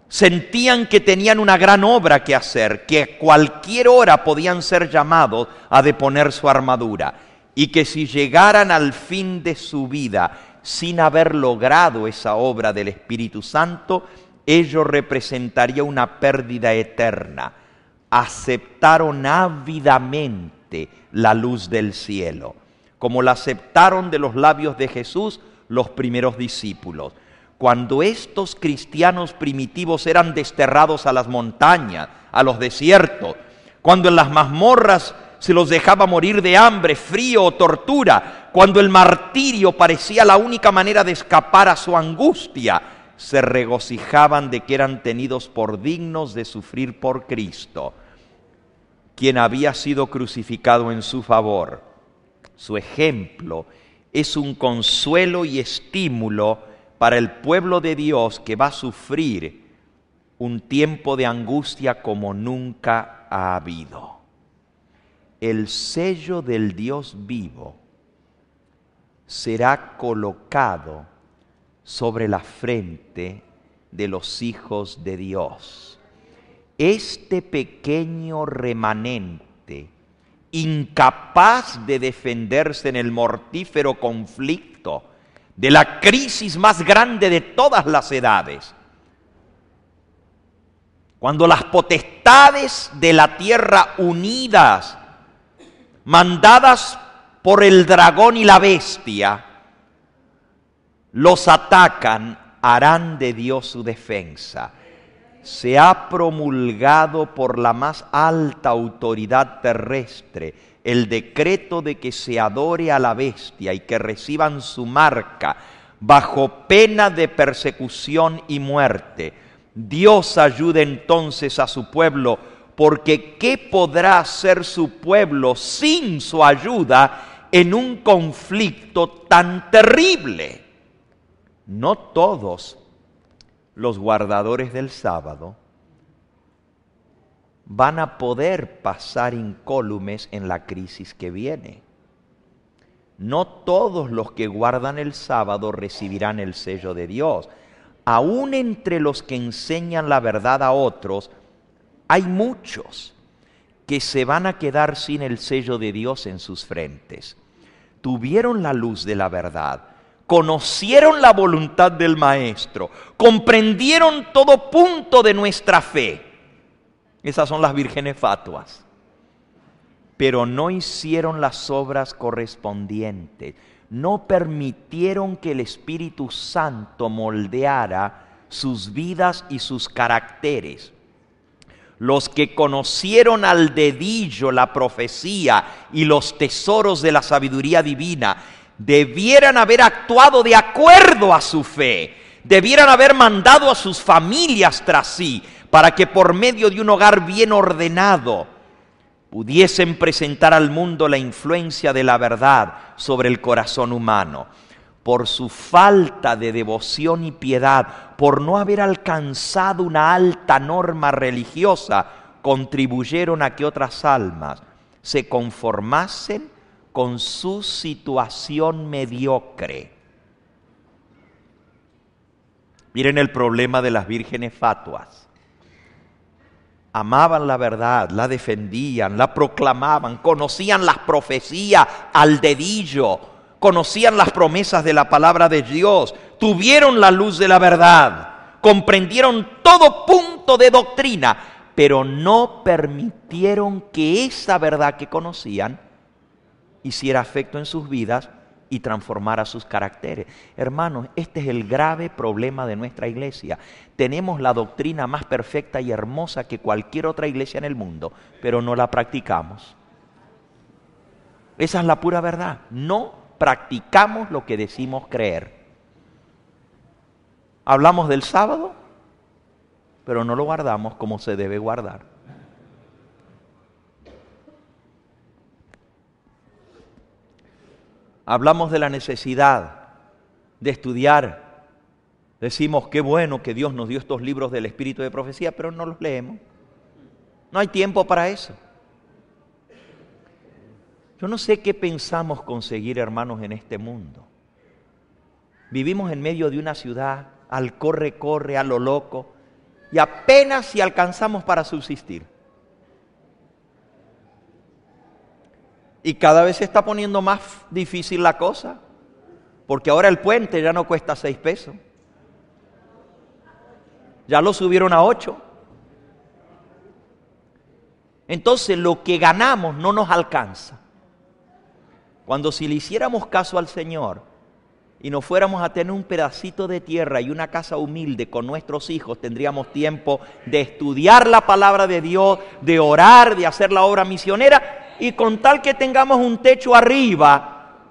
Sentían que tenían una gran obra que hacer, que a cualquier hora podían ser llamados a deponer su armadura, y que si llegaran al fin de su vida sin haber logrado esa obra del Espíritu Santo, ello representaría una pérdida eterna. Aceptaron ávidamente la luz del cielo, como la aceptaron de los labios de Jesús los primeros discípulos. Cuando estos cristianos primitivos eran desterrados a las montañas, a los desiertos, cuando en las mazmorras se los dejaba morir de hambre, frío o tortura, cuando el martirio parecía la única manera de escapar a su angustia, se regocijaban de que eran tenidos por dignos de sufrir por Cristo, quien había sido crucificado en su favor. Su ejemplo es un consuelo y estímulo para el pueblo de Dios que va a sufrir un tiempo de angustia como nunca ha habido. El sello del Dios vivo será colocado sobre la frente de los hijos de Dios. Este pequeño remanente, incapaz de defenderse en el mortífero conflicto de la crisis más grande de todas las edades, cuando las potestades de la tierra unidas, mandadas por el dragón y la bestia, los atacan, harán de Dios su defensa. Se ha promulgado por la más alta autoridad terrestre el decreto de que se adore a la bestia y que reciban su marca bajo pena de persecución y muerte. Dios ayude entonces a su pueblo, porque ¿qué podrá hacer su pueblo sin su ayuda en un conflicto tan terrible? No todos los guardadores del sábado van a poder pasar incólumes en la crisis que viene. No todos los que guardan el sábado recibirán el sello de Dios. Aún entre los que enseñan la verdad a otros, hay muchos que se van a quedar sin el sello de Dios en sus frentes. Tuvieron la luz de la verdad, conocieron la voluntad del Maestro, comprendieron todo punto de nuestra fe. Esas son las vírgenes fatuas. Pero no hicieron las obras correspondientes. No permitieron que el Espíritu Santo moldeara sus vidas y sus caracteres. Los que conocieron al dedillo la profecía y los tesoros de la sabiduría divina, debieran haber actuado de acuerdo a su fe, debieran haber mandado a sus familias tras sí, para que por medio de un hogar bien ordenado pudiesen presentar al mundo la influencia de la verdad sobre el corazón humano. Por su falta de devoción y piedad, por no haber alcanzado una alta norma religiosa, contribuyeron a que otras almas se conformasen con su situación mediocre. Miren el problema de las vírgenes fatuas. Amaban la verdad, la defendían, la proclamaban, conocían las profecías al dedillo, conocían las promesas de la palabra de Dios, tuvieron la luz de la verdad, comprendieron todo punto de doctrina, pero no permitieron que esa verdad que conocían hiciera efecto en sus vidas y transformara sus caracteres. Hermanos, este es el grave problema de nuestra iglesia. Tenemos la doctrina más perfecta y hermosa que cualquier otra iglesia en el mundo, pero no la practicamos. Esa es la pura verdad. No practicamos lo que decimos creer. Hablamos del sábado, pero no lo guardamos como se debe guardar. Hablamos de la necesidad de estudiar. Decimos, qué bueno que Dios nos dio estos libros del Espíritu de Profecía, pero no los leemos. No hay tiempo para eso. Yo no sé qué pensamos conseguir, hermanos, en este mundo. Vivimos en medio de una ciudad al corre, a lo loco, y apenas si alcanzamos para subsistir. Y cada vez se está poniendo más difícil la cosa, porque ahora el puente ya no cuesta 6 pesos. Ya lo subieron a 8. Entonces lo que ganamos no nos alcanza. Cuando si le hiciéramos caso al Señor y nos fuéramos a tener un pedacito de tierra y una casa humilde con nuestros hijos, tendríamos tiempo de estudiar la palabra de Dios, de orar, de hacer la obra misionera. Y con tal que tengamos un techo arriba,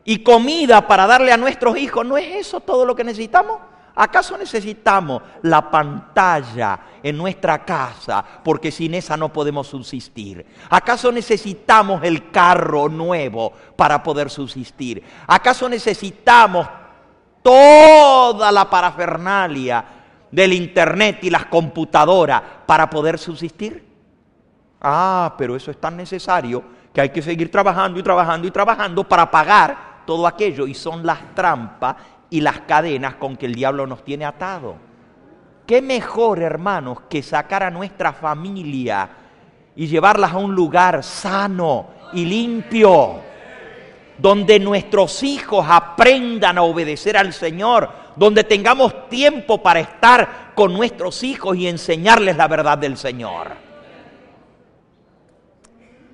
y comida para darle a nuestros hijos, ¿no es eso todo lo que necesitamos? ¿Acaso necesitamos la pantalla en nuestra casa porque sin esa no podemos subsistir? ¿Acaso necesitamos el carro nuevo para poder subsistir? ¿Acaso necesitamos toda la parafernalia del internet y las computadoras para poder subsistir? Pero eso es tan necesario que hay que seguir trabajando y trabajando y trabajando para pagar todo aquello. Y son las trampas y las cadenas con que el diablo nos tiene atado. ¿Qué mejor, hermanos, que sacar a nuestra familia y llevarlas a un lugar sano y limpio, donde nuestros hijos aprendan a obedecer al Señor, donde tengamos tiempo para estar con nuestros hijos y enseñarles la verdad del Señor?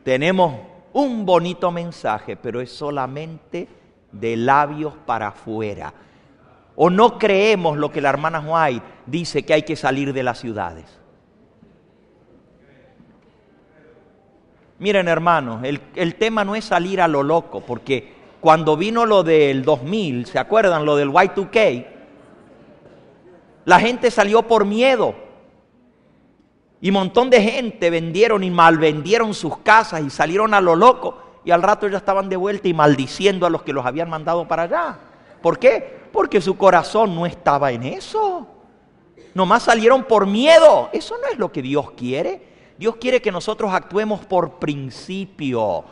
Tenemos un bonito mensaje, pero es solamente de labios para afuera. ¿O no creemos lo que la hermana White dice, que hay que salir de las ciudades? Miren, hermanos, el tema no es salir a lo loco, porque cuando vino lo del 2000, ¿se acuerdan? Lo del Y2K, la gente salió por miedo. Y un montón de gente vendieron y malvendieron sus casas y salieron a lo loco. Y al rato ya estaban de vuelta y maldiciendo a los que los habían mandado para allá. ¿Por qué? Porque su corazón no estaba en eso. Nomás salieron por miedo. Eso no es lo que Dios quiere. Dios quiere que nosotros actuemos por principio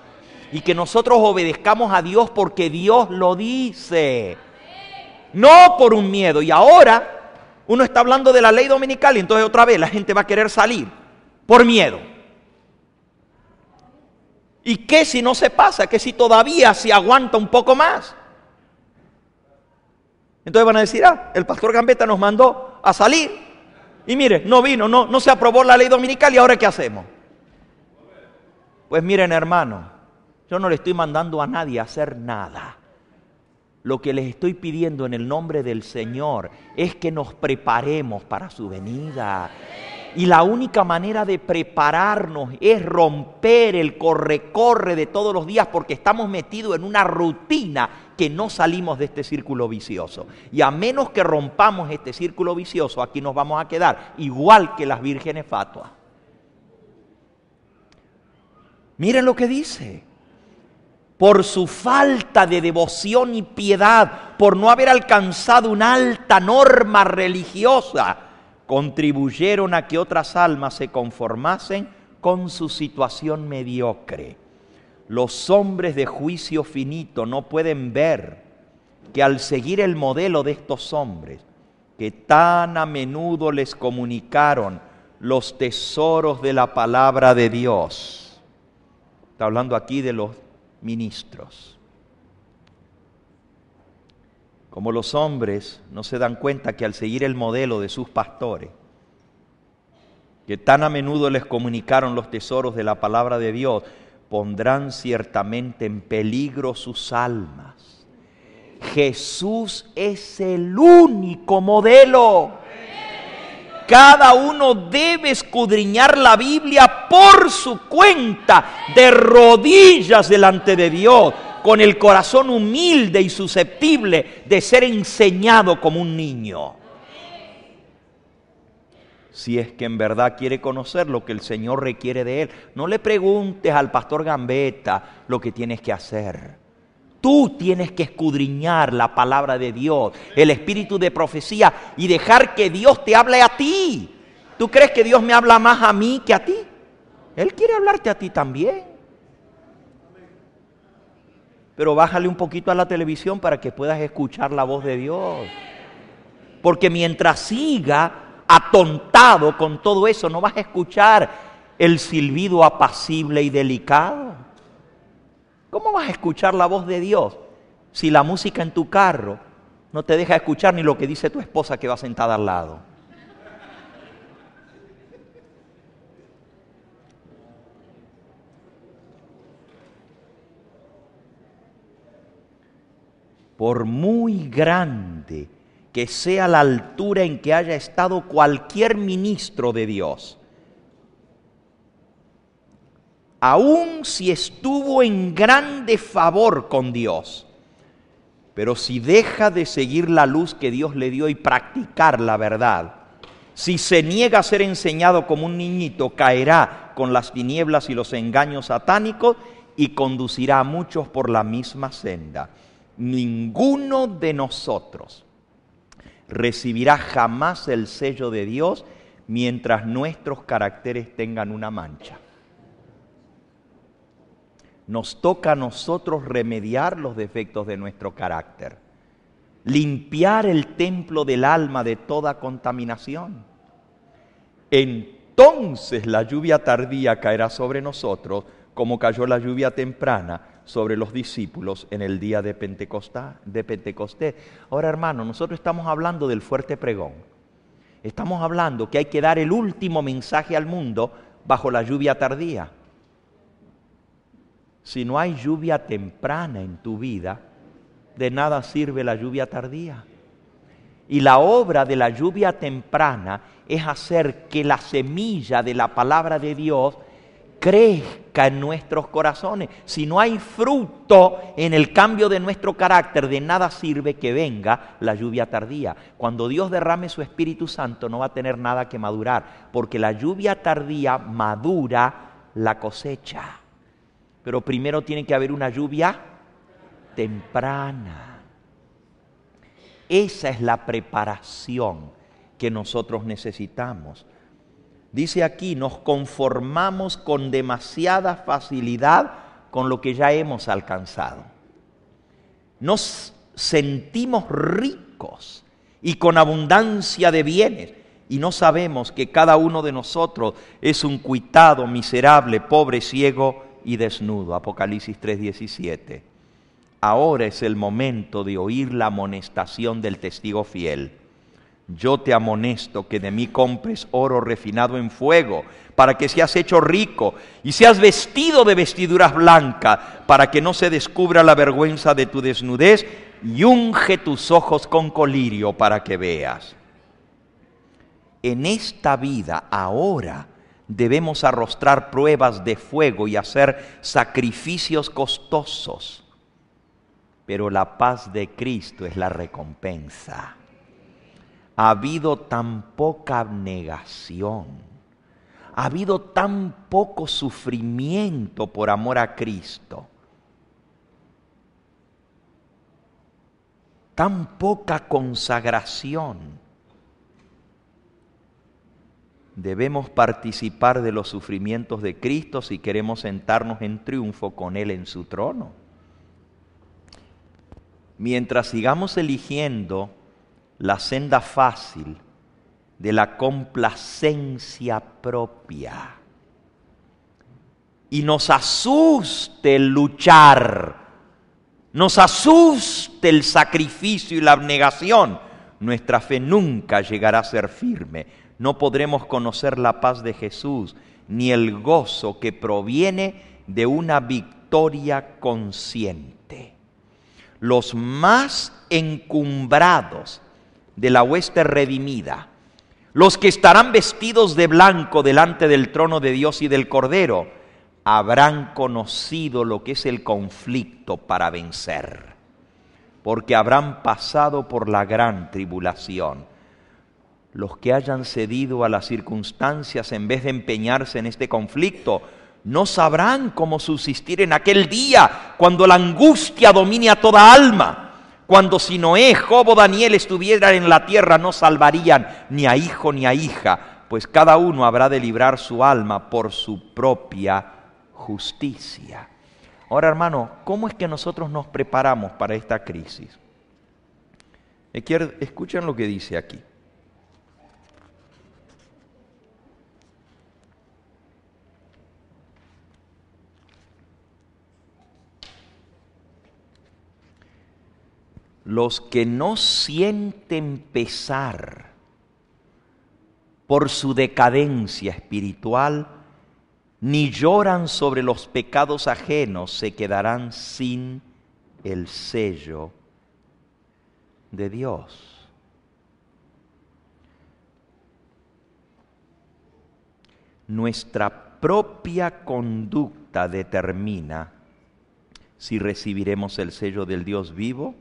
y que nosotros obedezcamos a Dios porque Dios lo dice, no por un miedo. Y ahora uno está hablando de la ley dominical y entonces otra vez la gente va a querer salir por miedo. ¿Y qué si no se pasa? ¿Qué si todavía se aguanta un poco más? Entonces van a decir, el pastor Gambetta nos mandó a salir y mire, no vino, no se aprobó la ley dominical y ahora ¿qué hacemos? Pues miren, hermano, yo no le estoy mandando a nadie a hacer nada. Lo que les estoy pidiendo en el nombre del Señor es que nos preparemos para su venida. Y la única manera de prepararnos es romper el corre-corre de todos los días, porque estamos metidos en una rutina que no salimos de este círculo vicioso. Y a menos que rompamos este círculo vicioso, aquí nos vamos a quedar igual que las vírgenes fatuas. Miren lo que dice. Por su falta de devoción y piedad, por no haber alcanzado una alta norma religiosa, contribuyeron a que otras almas se conformasen con su situación mediocre. Los hombres de juicio finito no pueden ver que al seguir el modelo de estos hombres, que tan a menudo les comunicaron los tesoros de la palabra de Dios, está hablando aquí de los ministros. Como los hombres no se dan cuenta que al seguir el modelo de sus pastores, que tan a menudo les comunicaron los tesoros de la palabra de Dios, pondrán ciertamente en peligro sus almas. Jesús es el único modelo. Cada uno debe escudriñar la Biblia por su cuenta, de rodillas delante de Dios, con el corazón humilde y susceptible de ser enseñado como un niño. Si es que en verdad quiere conocer lo que el Señor requiere de él, no le preguntes al pastor Gambetta lo que tienes que hacer. Tú tienes que escudriñar la palabra de Dios, el espíritu de profecía, y dejar que Dios te hable a ti. ¿Tú crees que Dios me habla más a mí que a ti? Él quiere hablarte a ti también. Pero bájale un poquito a la televisión para que puedas escuchar la voz de Dios. Porque mientras siga atontado con todo eso, no vas a escuchar el silbido apacible y delicado. ¿Cómo vas a escuchar la voz de Dios si la música en tu carro no te deja escuchar ni lo que dice tu esposa que va sentada al lado? Por muy grande que sea la altura en que haya estado cualquier ministro de Dios, aun si estuvo en grande favor con Dios, pero si deja de seguir la luz que Dios le dio y practicar la verdad, si se niega a ser enseñado como un niñito, caerá con las tinieblas y los engaños satánicos y conducirá a muchos por la misma senda. Ninguno de nosotros recibirá jamás el sello de Dios mientras nuestros caracteres tengan una mancha. Nos toca a nosotros remediar los defectos de nuestro carácter, limpiar el templo del alma de toda contaminación. Entonces la lluvia tardía caerá sobre nosotros, como cayó la lluvia temprana sobre los discípulos en el día de Pentecostés. Ahora, hermano, nosotros estamos hablando del fuerte pregón. Estamos hablando que hay que dar el último mensaje al mundo bajo la lluvia tardía. Si no hay lluvia temprana en tu vida, de nada sirve la lluvia tardía. Y la obra de la lluvia temprana es hacer que la semilla de la palabra de Dios crezca en nuestros corazones. Si no hay fruto en el cambio de nuestro carácter, de nada sirve que venga la lluvia tardía. Cuando Dios derrame su Espíritu Santo no va a tener nada que madurar, porque la lluvia tardía madura la cosecha. Pero primero tiene que haber una lluvia temprana. Esa es la preparación que nosotros necesitamos. Dice aquí, nos conformamos con demasiada facilidad con lo que ya hemos alcanzado. Nos sentimos ricos y con abundancia de bienes y no sabemos que cada uno de nosotros es un cuitado, miserable, pobre, ciego y desnudo. Apocalipsis 3:17. Ahora es el momento de oír la amonestación del testigo fiel. Yo te amonesto que de mí compres oro refinado en fuego, para que seas hecho rico y seas vestido de vestiduras blancas, para que no se descubra la vergüenza de tu desnudez, y unge tus ojos con colirio para que veas. En esta vida ahora debemos arrostrar pruebas de fuego y hacer sacrificios costosos, pero la paz de Cristo es la recompensa. Ha habido tan poca abnegación, ha habido tan poco sufrimiento por amor a Cristo, tan poca consagración. Debemos participar de los sufrimientos de Cristo si queremos sentarnos en triunfo con Él en su trono. Mientras sigamos eligiendo la senda fácil de la complacencia propia y nos asuste el luchar, nos asuste el sacrificio y la abnegación, nuestra fe nunca llegará a ser firme. No podremos conocer la paz de Jesús ni el gozo que proviene de una victoria consciente. Los más encumbrados de la hueste redimida, los que estarán vestidos de blanco delante del trono de Dios y del Cordero, habrán conocido lo que es el conflicto para vencer, porque habrán pasado por la gran tribulación. Los que hayan cedido a las circunstancias en vez de empeñarse en este conflicto, no sabrán cómo subsistir en aquel día, cuando la angustia domine a toda alma. Cuando si Noé, Job o Daniel estuvieran en la tierra, no salvarían ni a hijo ni a hija, pues cada uno habrá de librar su alma por su propia justicia. Ahora, hermano, ¿cómo es que nosotros nos preparamos para esta crisis? Escuchen lo que dice aquí. Los que no sienten pesar por su decadencia espiritual, ni lloran sobre los pecados ajenos, se quedarán sin el sello de Dios. Nuestra propia conducta determina si recibiremos el sello del Dios vivo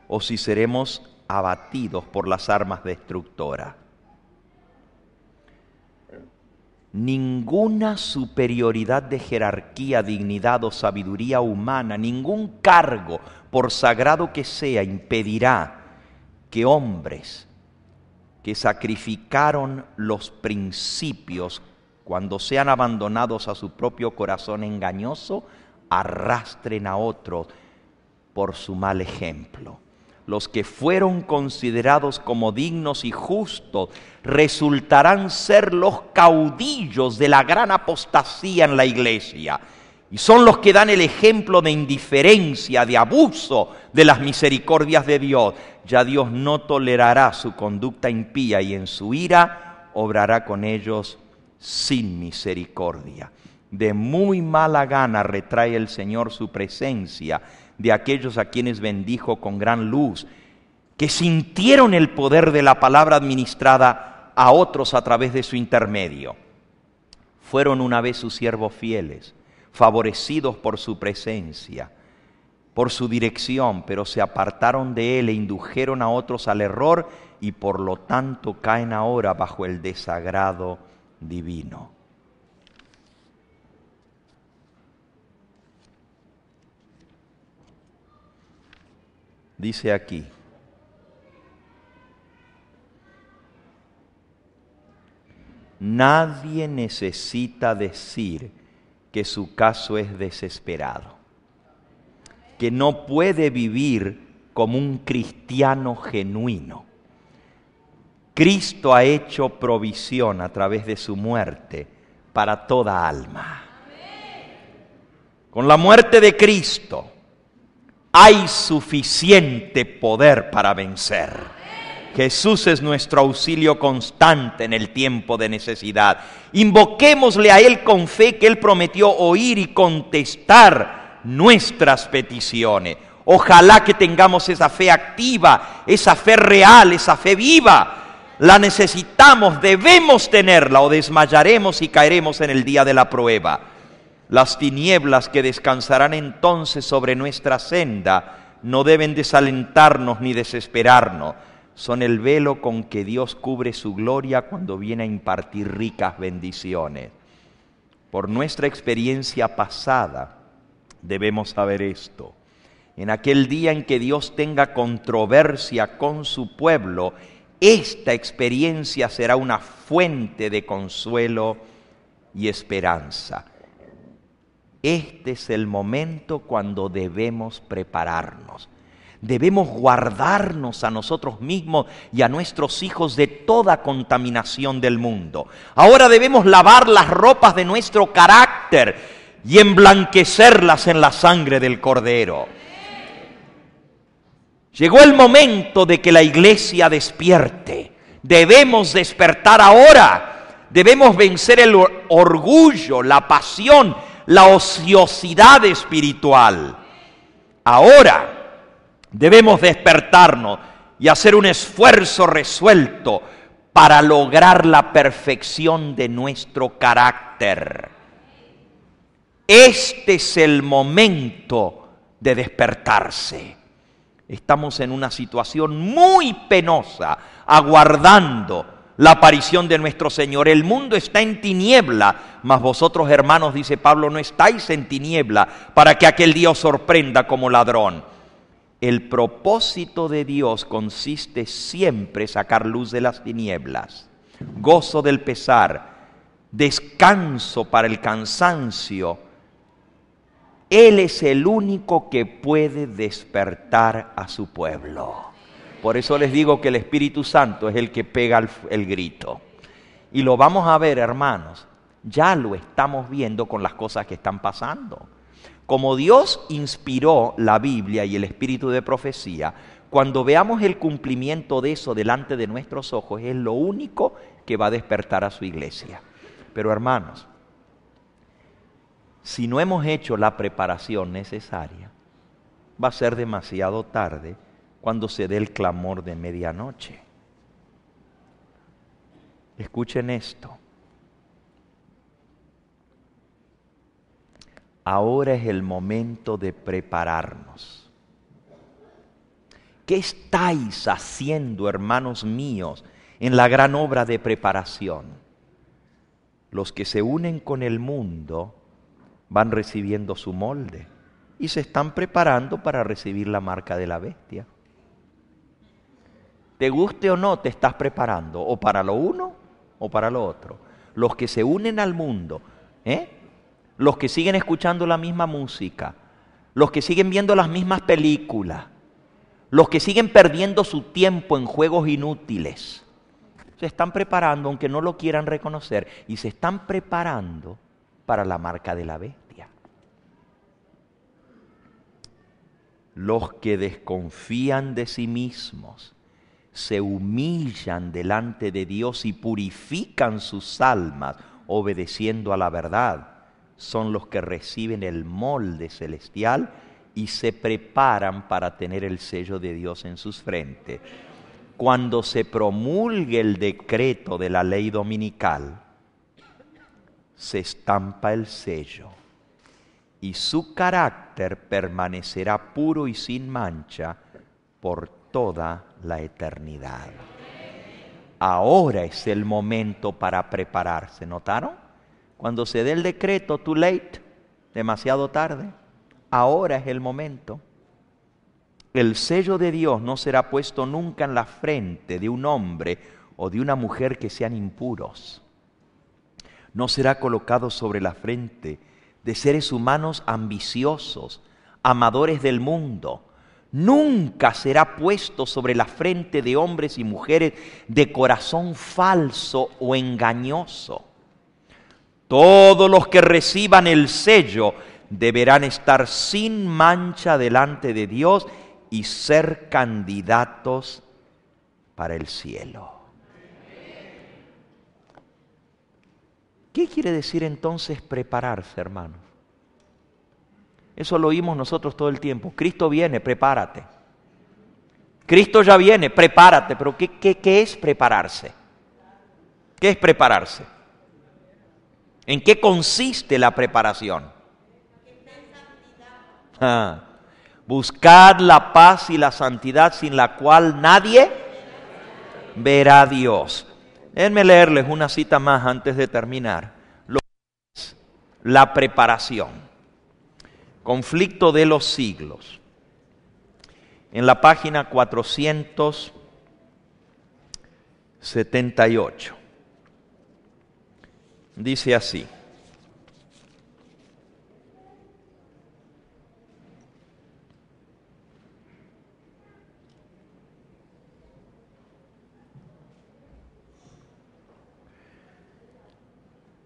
o si seremos abatidos por las armas destructoras. Ninguna superioridad de jerarquía, dignidad o sabiduría humana, ningún cargo, por sagrado que sea, impedirá que hombres que sacrificaron los principios cuando sean abandonados a su propio corazón engañoso, arrastren a otros por su mal ejemplo. Los que fueron considerados como dignos y justos resultarán ser los caudillos de la gran apostasía en la iglesia. Y son los que dan el ejemplo de indiferencia, de abuso de las misericordias de Dios. Ya Dios no tolerará su conducta impía y en su ira obrará con ellos sin misericordia. De muy mala gana retrae el Señor su presencia de aquellos a quienes bendijo con gran luz, que sintieron el poder de la palabra administrada a otros a través de su intermedio. Fueron una vez sus siervos fieles, favorecidos por su presencia, por su dirección, pero se apartaron de él e indujeron a otros al error y por lo tanto caen ahora bajo el desagrado divino. Dice aquí: nadie necesita decir que su caso es desesperado, que no puede vivir como un cristiano genuino. Cristo ha hecho provisión a través de su muerte para toda alma. Con la muerte de Cristo hay suficiente poder para vencer. Jesús es nuestro auxilio constante en el tiempo de necesidad. Invoquémosle a Él con fe, que Él prometió oír y contestar nuestras peticiones. Ojalá que tengamos esa fe activa, esa fe real, esa fe viva. La necesitamos, debemos tenerla, o desmayaremos y caeremos en el día de la prueba. Las tinieblas que descansarán entonces sobre nuestra senda no deben desalentarnos ni desesperarnos. Son el velo con que Dios cubre su gloria cuando viene a impartir ricas bendiciones. Por nuestra experiencia pasada debemos saber esto. En aquel día en que Dios tenga controversia con su pueblo, esta experiencia será una fuente de consuelo y esperanza. Este es el momento cuando debemos prepararnos. Debemos guardarnos a nosotros mismos y a nuestros hijos de toda contaminación del mundo. Ahora debemos lavar las ropas de nuestro carácter y emblanquecerlas en la sangre del Cordero. Llegó el momento de que la iglesia despierte. Debemos despertar ahora. Debemos vencer el orgullo, la pasión, la ociosidad espiritual. Ahora debemos despertarnos y hacer un esfuerzo resuelto para lograr la perfección de nuestro carácter. Este es el momento de despertarse. Estamos en una situación muy penosa, aguardando la aparición de nuestro Señor. El mundo está en tiniebla, mas vosotros, hermanos, dice Pablo, no estáis en tiniebla para que aquel día os sorprenda como ladrón. El propósito de Dios consiste siempre en sacar luz de las tinieblas, gozo del pesar, descanso para el cansancio. Él es el único que puede despertar a su pueblo. Por eso les digo que el Espíritu Santo es el que pega el grito. Y lo vamos a ver, hermanos, ya lo estamos viendo con las cosas que están pasando. Como Dios inspiró la Biblia y el espíritu de profecía, cuando veamos el cumplimiento de eso delante de nuestros ojos, es lo único que va a despertar a su iglesia. Pero hermanos, si no hemos hecho la preparación necesaria, va a ser demasiado tarde cuando se dé el clamor de medianoche. Escuchen esto. Ahora es el momento de prepararnos. ¿Qué estáis haciendo, hermanos míos, en la gran obra de preparación? Los que se unen con el mundo van recibiendo su molde y se están preparando para recibir la marca de la bestia. Te guste o no, te estás preparando o para lo uno o para lo otro. Los que se unen al mundo, los que siguen escuchando la misma música, los que siguen viendo las mismas películas, los que siguen perdiendo su tiempo en juegos inútiles, se están preparando, aunque no lo quieran reconocer, y se están preparando para la marca de la bestia. Los que desconfían de sí mismos, se humillan delante de Dios y purifican sus almas obedeciendo a la verdad, son los que reciben el molde celestial y se preparan para tener el sello de Dios en sus frentes. Cuando se promulgue el decreto de la ley dominical, se estampa el sello y su carácter permanecerá puro y sin mancha por toda la eternidad. Ahora es el momento para prepararse. ¿Notaron? Cuando se dé el decreto, too late, demasiado tarde. Ahora es el momento. El sello de Dios no será puesto nunca en la frente de un hombre o de una mujer que sean impuros. No será colocado sobre la frente de seres humanos ambiciosos, amadores del mundo. Nunca será puesto sobre la frente de hombres y mujeres de corazón falso o engañoso. Todos los que reciban el sello deberán estar sin mancha delante de Dios y ser candidatos para el cielo. ¿Qué quiere decir entonces prepararse, hermanos? Eso lo oímos nosotros todo el tiempo. Cristo viene, prepárate. Cristo ya viene, prepárate. Pero ¿qué es prepararse? ¿Qué es prepararse? ¿En qué consiste la preparación? Buscad la paz y la santidad sin la cual nadie verá a Dios. Déjenme leerles una cita más antes de terminar. Lo que es la preparación. Conflicto de los siglos. En la página 478. Dice así.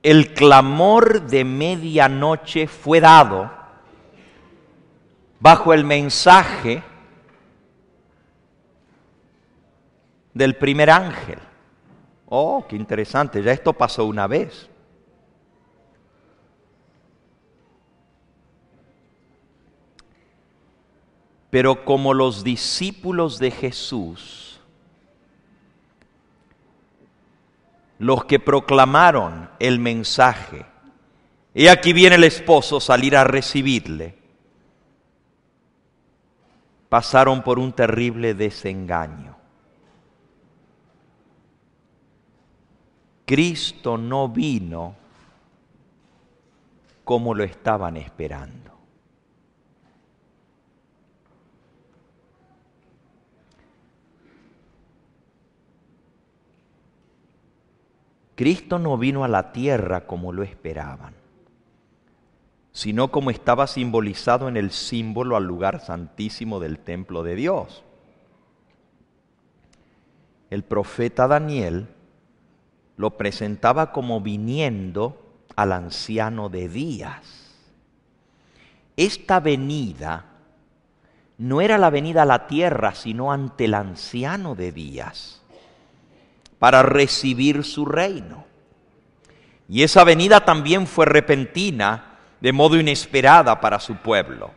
El clamor de medianoche fue dado bajo el mensaje del primer ángel. Oh, qué interesante, ya esto pasó una vez. Pero como los discípulos de Jesús, los que proclamaron el mensaje, y aquí viene el esposo, salir a recibirle, pasaron por un terrible desengaño. Cristo no vino como lo estaban esperando. Cristo no vino a la tierra como lo esperaban, sino como estaba simbolizado en el símbolo al lugar santísimo del templo de Dios. El profeta Daniel lo presentaba como viniendo al anciano de días. Esta venida no era la venida a la tierra, sino ante el anciano de días, para recibir su reino. Y esa venida también fue repentina, de modo inesperada para su pueblo,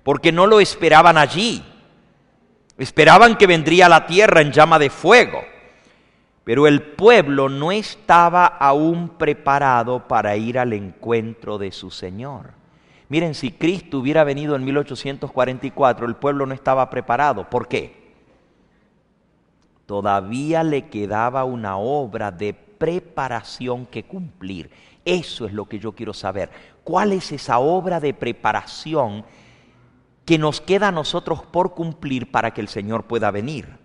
porque no lo esperaban allí. Esperaban que vendría a la tierra en llama de fuego, pero el pueblo no estaba aún preparado para ir al encuentro de su Señor. Miren, si Cristo hubiera venido en 1844, el pueblo no estaba preparado. ¿Por qué? Todavía le quedaba una obra de preparación que cumplir. Eso es lo que yo quiero saber. ¿Cuál es esa obra de preparación que nos queda a nosotros por cumplir para que el Señor pueda venir?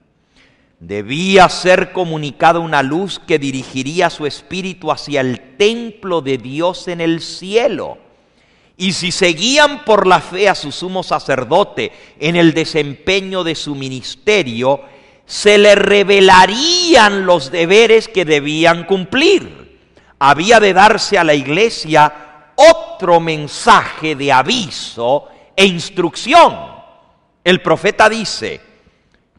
Debía ser comunicada una luz que dirigiría su espíritu hacia el templo de Dios en el cielo. Y si seguían por la fe a su sumo sacerdote en el desempeño de su ministerio, se le revelarían los deberes que debían cumplir. Había de darse a la iglesia otro mensaje de aviso e instrucción. El profeta dice: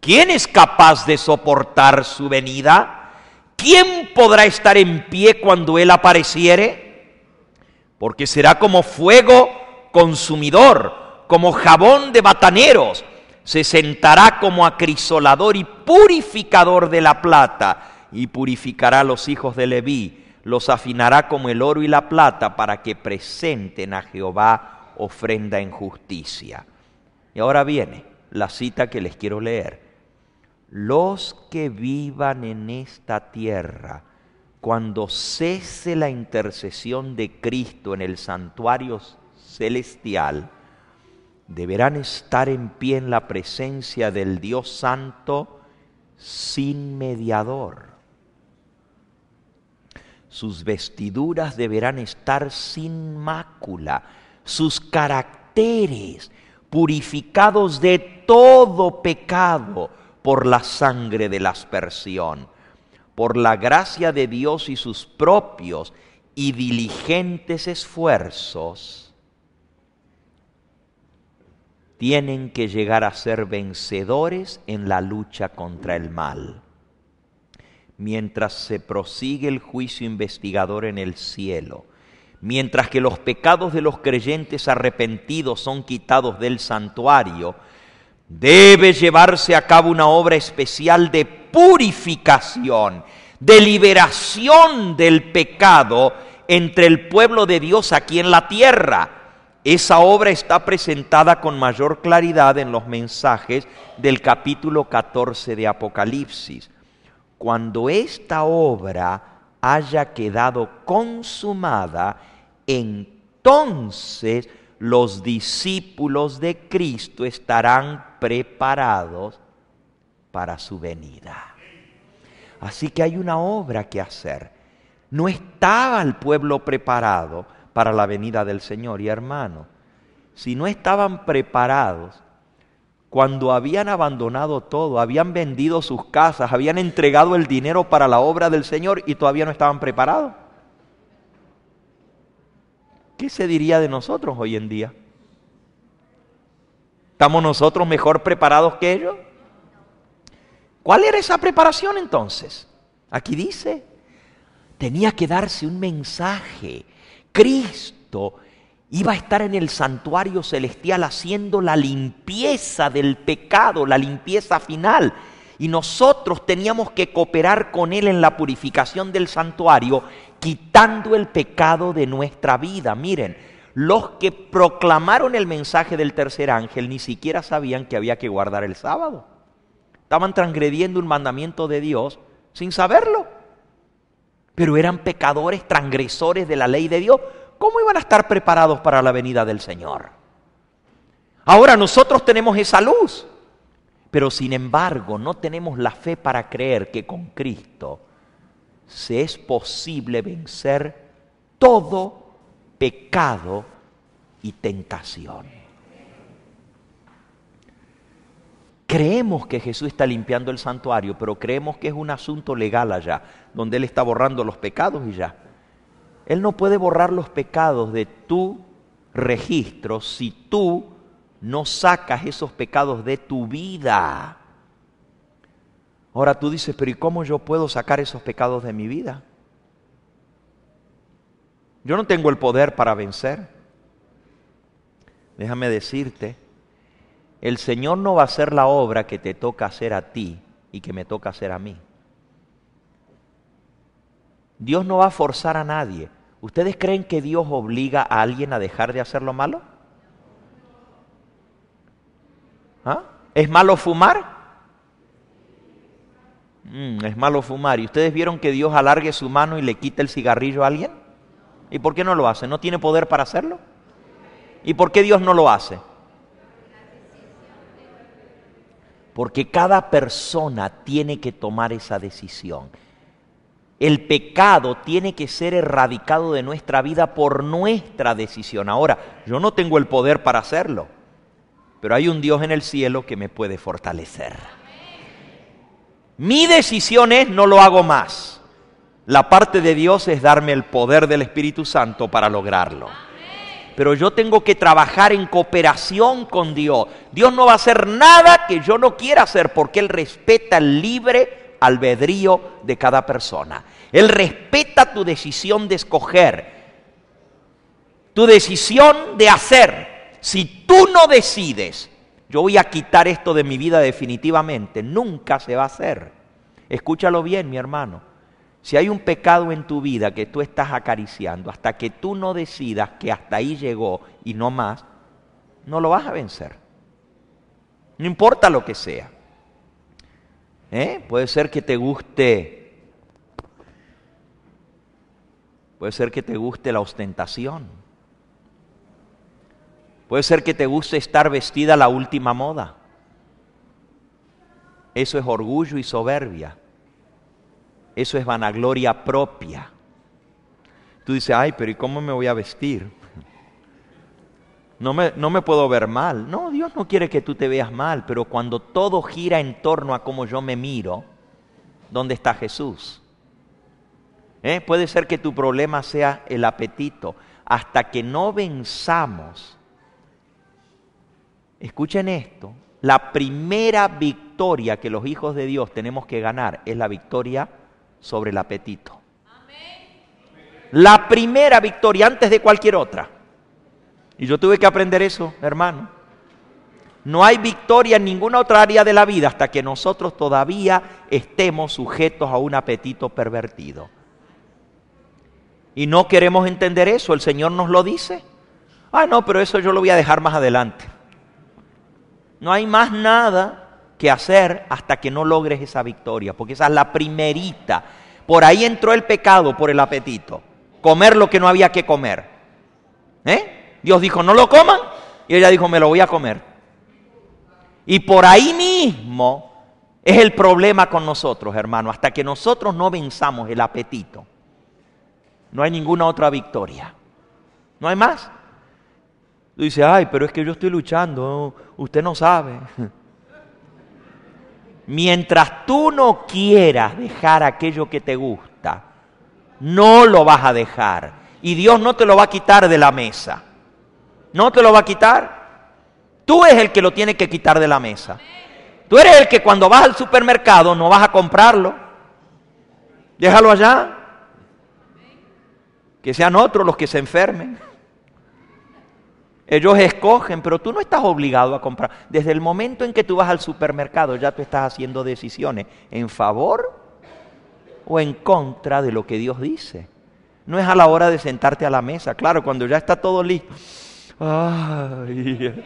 ¿quién es capaz de soportar su venida? ¿Quién podrá estar en pie cuando Él apareciere? Porque será como fuego consumidor, como jabón de bataneros. Se sentará como acrisolador y purificador de la plata, y purificará a los hijos de Leví, los afinará como el oro y la plata, para que presenten a Jehová ofrenda en justicia. Y ahora viene la cita que les quiero leer. Los que vivan en esta tierra, cuando cese la intercesión de Cristo en el santuario celestial, deberán estar en pie en la presencia del Dios Santo sin mediador. Sus vestiduras deberán estar sin mácula, sus caracteres purificados de todo pecado por la sangre de la aspersión. Por la gracia de Dios y sus propios y diligentes esfuerzos, tienen que llegar a ser vencedores en la lucha contra el mal. Mientras se prosigue el juicio investigador en el cielo, mientras que los pecados de los creyentes arrepentidos son quitados del santuario, debe llevarse a cabo una obra especial de purificación, de liberación del pecado entre el pueblo de Dios aquí en la tierra. Esa obra está presentada con mayor claridad en los mensajes del capítulo 14 de Apocalipsis. Cuando esta obra haya quedado consumada, entonces los discípulos de Cristo estarán preparados para su venida. Así que hay una obra que hacer. No estaba el pueblo preparado para la venida del Señor. Y hermano, si no estaban preparados, cuando habían abandonado todo, habían vendido sus casas, habían entregado el dinero para la obra del Señor y todavía no estaban preparados, ¿qué se diría de nosotros hoy en día? ¿Estamos nosotros mejor preparados que ellos? ¿Cuál era esa preparación entonces? Aquí dice, tenía que darse un mensaje. Cristo iba a estar en el santuario celestial haciendo la limpieza del pecado, la limpieza final. Y nosotros teníamos que cooperar con Él en la purificación del santuario, quitando el pecado de nuestra vida. Miren, los que proclamaron el mensaje del tercer ángel ni siquiera sabían que había que guardar el sábado. Estaban transgrediendo un mandamiento de Dios sin saberlo. Pero eran pecadores, transgresores de la ley de Dios. ¿Cómo iban a estar preparados para la venida del Señor? Ahora nosotros tenemos esa luz, pero sin embargo no tenemos la fe para creer que con Cristo se es posible vencer todo pecado y tentación. Creemos que Jesús está limpiando el santuario, pero creemos que es un asunto legal allá, donde Él está borrando los pecados y ya. Él no puede borrar los pecados de tu registro si tú no sacas esos pecados de tu vida. Ahora tú dices, pero ¿y cómo yo puedo sacar esos pecados de mi vida? Yo no tengo el poder para vencer. Déjame decirte, el Señor no va a hacer la obra que te toca hacer a ti y que me toca hacer a mí. Dios no va a forzar a nadie. ¿Ustedes creen que Dios obliga a alguien a dejar de hacer lo malo? ¿Ah? ¿Es malo fumar? Es malo fumar. ¿Y ustedes vieron que Dios alargue su mano y le quita el cigarrillo a alguien? ¿Y por qué no lo hace? ¿No tiene poder para hacerlo? ¿Y por qué Dios no lo hace? Porque cada persona tiene que tomar esa decisión. El pecado tiene que ser erradicado de nuestra vida por nuestra decisión. Ahora, yo no tengo el poder para hacerlo, pero hay un Dios en el cielo que me puede fortalecer. Mi decisión es, no lo hago más. La parte de Dios es darme el poder del Espíritu Santo para lograrlo. Pero yo tengo que trabajar en cooperación con Dios. Dios no va a hacer nada que yo no quiera hacer, porque Él respeta el libre albedrío de cada persona. Él respeta tu decisión de escoger, tu decisión de hacer. Si tú no decides, yo voy a quitar esto de mi vida definitivamente, nunca se va a hacer. Escúchalo bien, mi hermano. Si hay un pecado en tu vida que tú estás acariciando, hasta que tú no decidas que hasta ahí llegó y no más, no lo vas a vencer. No importa lo que sea. Puede ser que te guste, la ostentación. Puede ser que te guste estar vestida a la última moda. Eso es orgullo y soberbia. Eso es vanagloria propia. Tú dices, ay, pero ¿y cómo me voy a vestir? No me puedo ver mal. No, Dios no quiere que tú te veas mal, pero cuando todo gira en torno a cómo yo me miro, ¿dónde está Jesús? Puede ser que tu problema sea el apetito. Hasta que no venzamos, escuchen esto, la primera victoria que los hijos de Dios tenemos que ganar es la victoria sobre el apetito. La primera victoria antes de cualquier otra. Y yo tuve que aprender eso, hermano. No hay victoria en ninguna otra área de la vida hasta que nosotros todavía estemos sujetos a un apetito pervertido. Y no queremos entender eso, el Señor nos lo dice. Ah, no, pero eso yo lo voy a dejar más adelante. No hay más nada que hacer hasta que no logres esa victoria, porque esa es la primerita. Por ahí entró el pecado, por el apetito. Comer lo que no había que comer. Dios dijo, no lo coman, y ella dijo, me lo voy a comer. Y por ahí mismo es el problema con nosotros, hermano. Hasta que nosotros no venzamos el apetito, no hay ninguna otra victoria. No hay más. Tú dices, ay, pero es que yo estoy luchando, usted no sabe. Mientras tú no quieras dejar aquello que te gusta, no lo vas a dejar. Y Dios no te lo va a quitar de la mesa. No te lo va a quitar. Tú eres el que lo tiene que quitar de la mesa. Tú eres el que cuando vas al supermercado no vas a comprarlo. Déjalo allá. Que sean otros los que se enfermen. Ellos escogen, pero tú no estás obligado a comprar. Desde el momento en que tú vas al supermercado, ya tú estás haciendo decisiones en favor o en contra de lo que Dios dice. No es a la hora de sentarte a la mesa. Claro, cuando ya está todo listo. Ay.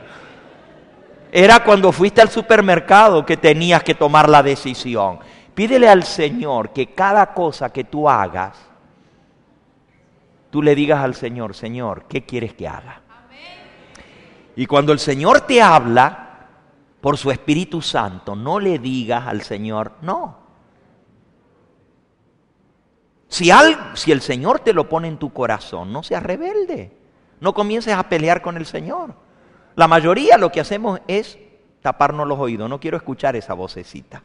Era cuando fuiste al supermercado que tenías que tomar la decisión. Pídele al Señor que cada cosa que tú hagas, tú le digas al Señor, Señor, ¿qué quieres que haga? Y cuando el Señor te habla por su Espíritu Santo, no le digas al Señor, no. Si el Señor te lo pone en tu corazón, no seas rebelde. No comiences a pelear con el Señor. La mayoría lo que hacemos es taparnos los oídos. No quiero escuchar esa vocecita.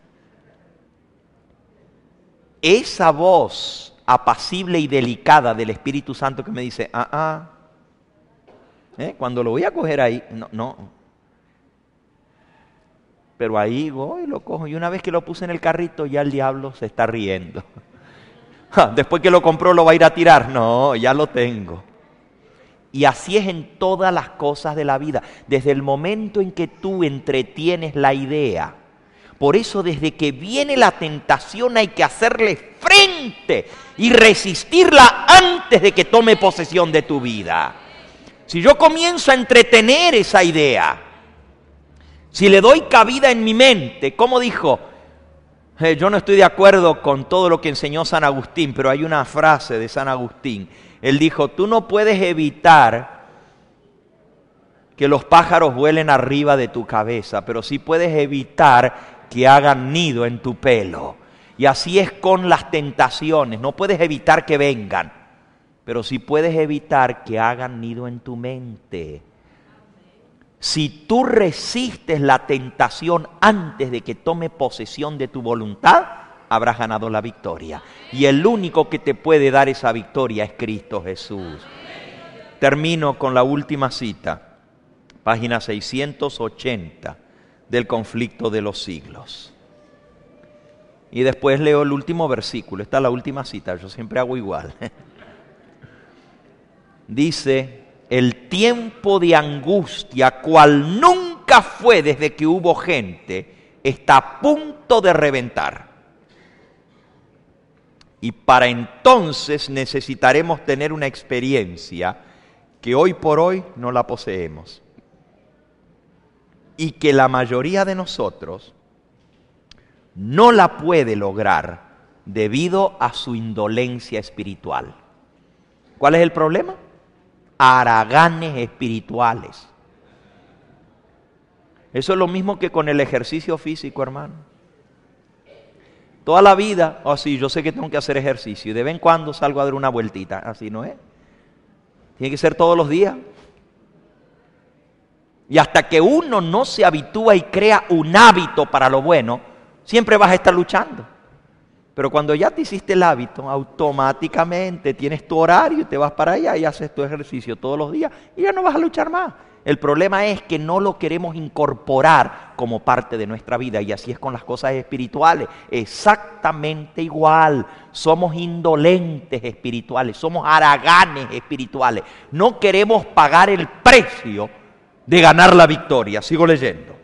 Esa voz apacible y delicada del Espíritu Santo que me dice, cuando lo voy a coger ahí, no. Pero ahí voy, lo cojo. Y una vez que lo puse en el carrito, ya el diablo se está riendo. Después que lo compró, ¿lo va a ir a tirar? No, ya lo tengo. Y así es en todas las cosas de la vida. Desde el momento en que tú entretienes la idea. Por eso desde que viene la tentación hay que hacerle frente y resistirla antes de que tome posesión de tu vida. Si yo comienzo a entretener esa idea, si le doy cabida en mi mente, como dijo, yo no estoy de acuerdo con todo lo que enseñó San Agustín, pero hay una frase de San Agustín. Él dijo, tú no puedes evitar que los pájaros vuelen arriba de tu cabeza, pero sí puedes evitar que hagan nido en tu pelo. Y así es con las tentaciones. No puedes evitar que vengan, pero sí puedes evitar que hagan nido en tu mente. Si tú resistes la tentación antes de que tome posesión de tu voluntad, habrás ganado la victoria. Y el único que te puede dar esa victoria es Cristo Jesús. Termino con la última cita, página 680 del Conflicto de los Siglos. Y después leo el último versículo. Esta es la última cita, yo siempre hago igual. Dice: el tiempo de angustia, cual nunca fue desde que hubo gente, está a punto de reventar. Y para entonces necesitaremos tener una experiencia que hoy por hoy no la poseemos. Y que la mayoría de nosotros no la puede lograr debido a su indolencia espiritual. ¿Cuál es el problema? Haraganes espirituales. Eso es lo mismo que con el ejercicio físico, hermano. Toda la vida, así, yo sé que tengo que hacer ejercicio y de vez en cuando salgo a dar una vueltita, así no es. Tiene que ser todos los días. Y hasta que uno no se habitúa y crea un hábito para lo bueno, siempre vas a estar luchando. Pero cuando ya te hiciste el hábito, automáticamente tienes tu horario, te vas para allá y haces tu ejercicio todos los días y ya no vas a luchar más. El problema es que no lo queremos incorporar como parte de nuestra vida, y así es con las cosas espirituales, exactamente igual. Somos indolentes espirituales, somos haraganes espirituales. No queremos pagar el precio de ganar la victoria. Sigo leyendo.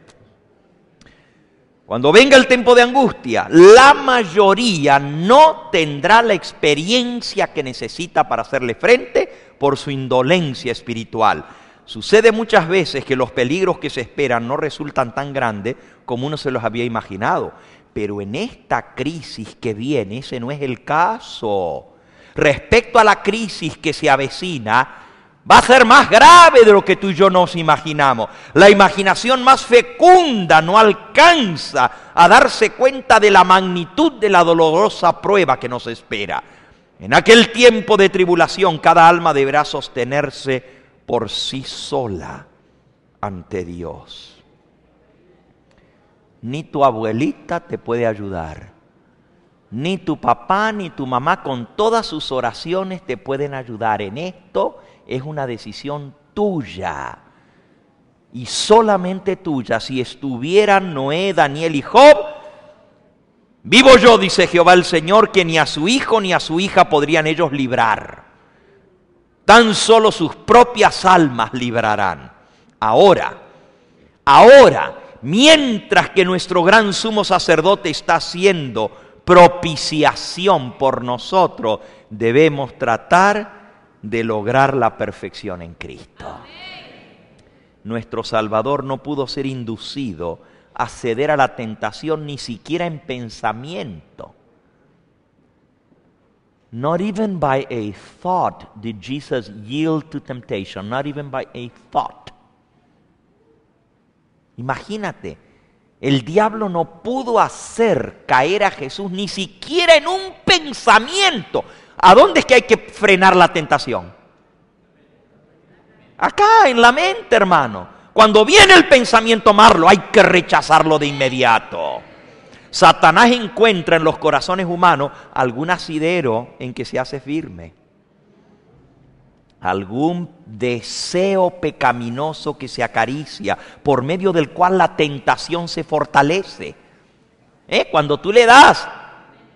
Cuando venga el tiempo de angustia, la mayoría no tendrá la experiencia que necesita para hacerle frente por su indolencia espiritual. Sucede muchas veces que los peligros que se esperan no resultan tan grandes como uno se los había imaginado. Pero en esta crisis que viene, ese no es el caso. Respecto a la crisis que se avecina, va a ser más grave de lo que tú y yo nos imaginamos. La imaginación más fecunda no alcanza a darse cuenta de la magnitud de la dolorosa prueba que nos espera. En aquel tiempo de tribulación, cada alma deberá sostenerse por sí sola ante Dios. Ni tu abuelita te puede ayudar, ni tu papá ni tu mamá con todas sus oraciones te pueden ayudar. En esto es una decisión tuya, y solamente tuya. Si estuvieran Noé, Daniel y Job, vivo yo, dice Jehová el Señor, que ni a su hijo ni a su hija podrían ellos librar. Tan solo sus propias almas librarán. Ahora, mientras que nuestro gran sumo sacerdote está haciendo propiciación por nosotros, debemos tratar de lograr la perfección en Cristo. Nuestro Salvador no pudo ser inducido a ceder a la tentación ni siquiera en pensamiento. Not even by a thought did Jesus yield to temptation. Not even by a thought. Imagínate, el diablo no pudo hacer caer a Jesús ni siquiera en un pensamiento. ¿A dónde es que hay que frenar la tentación? Acá, en la mente, hermano. Cuando viene el pensamiento malo, hay que rechazarlo de inmediato. Satanás encuentra en los corazones humanos algún asidero en que se hace firme, algún deseo pecaminoso que se acaricia, por medio del cual la tentación se fortalece. Cuando tú le das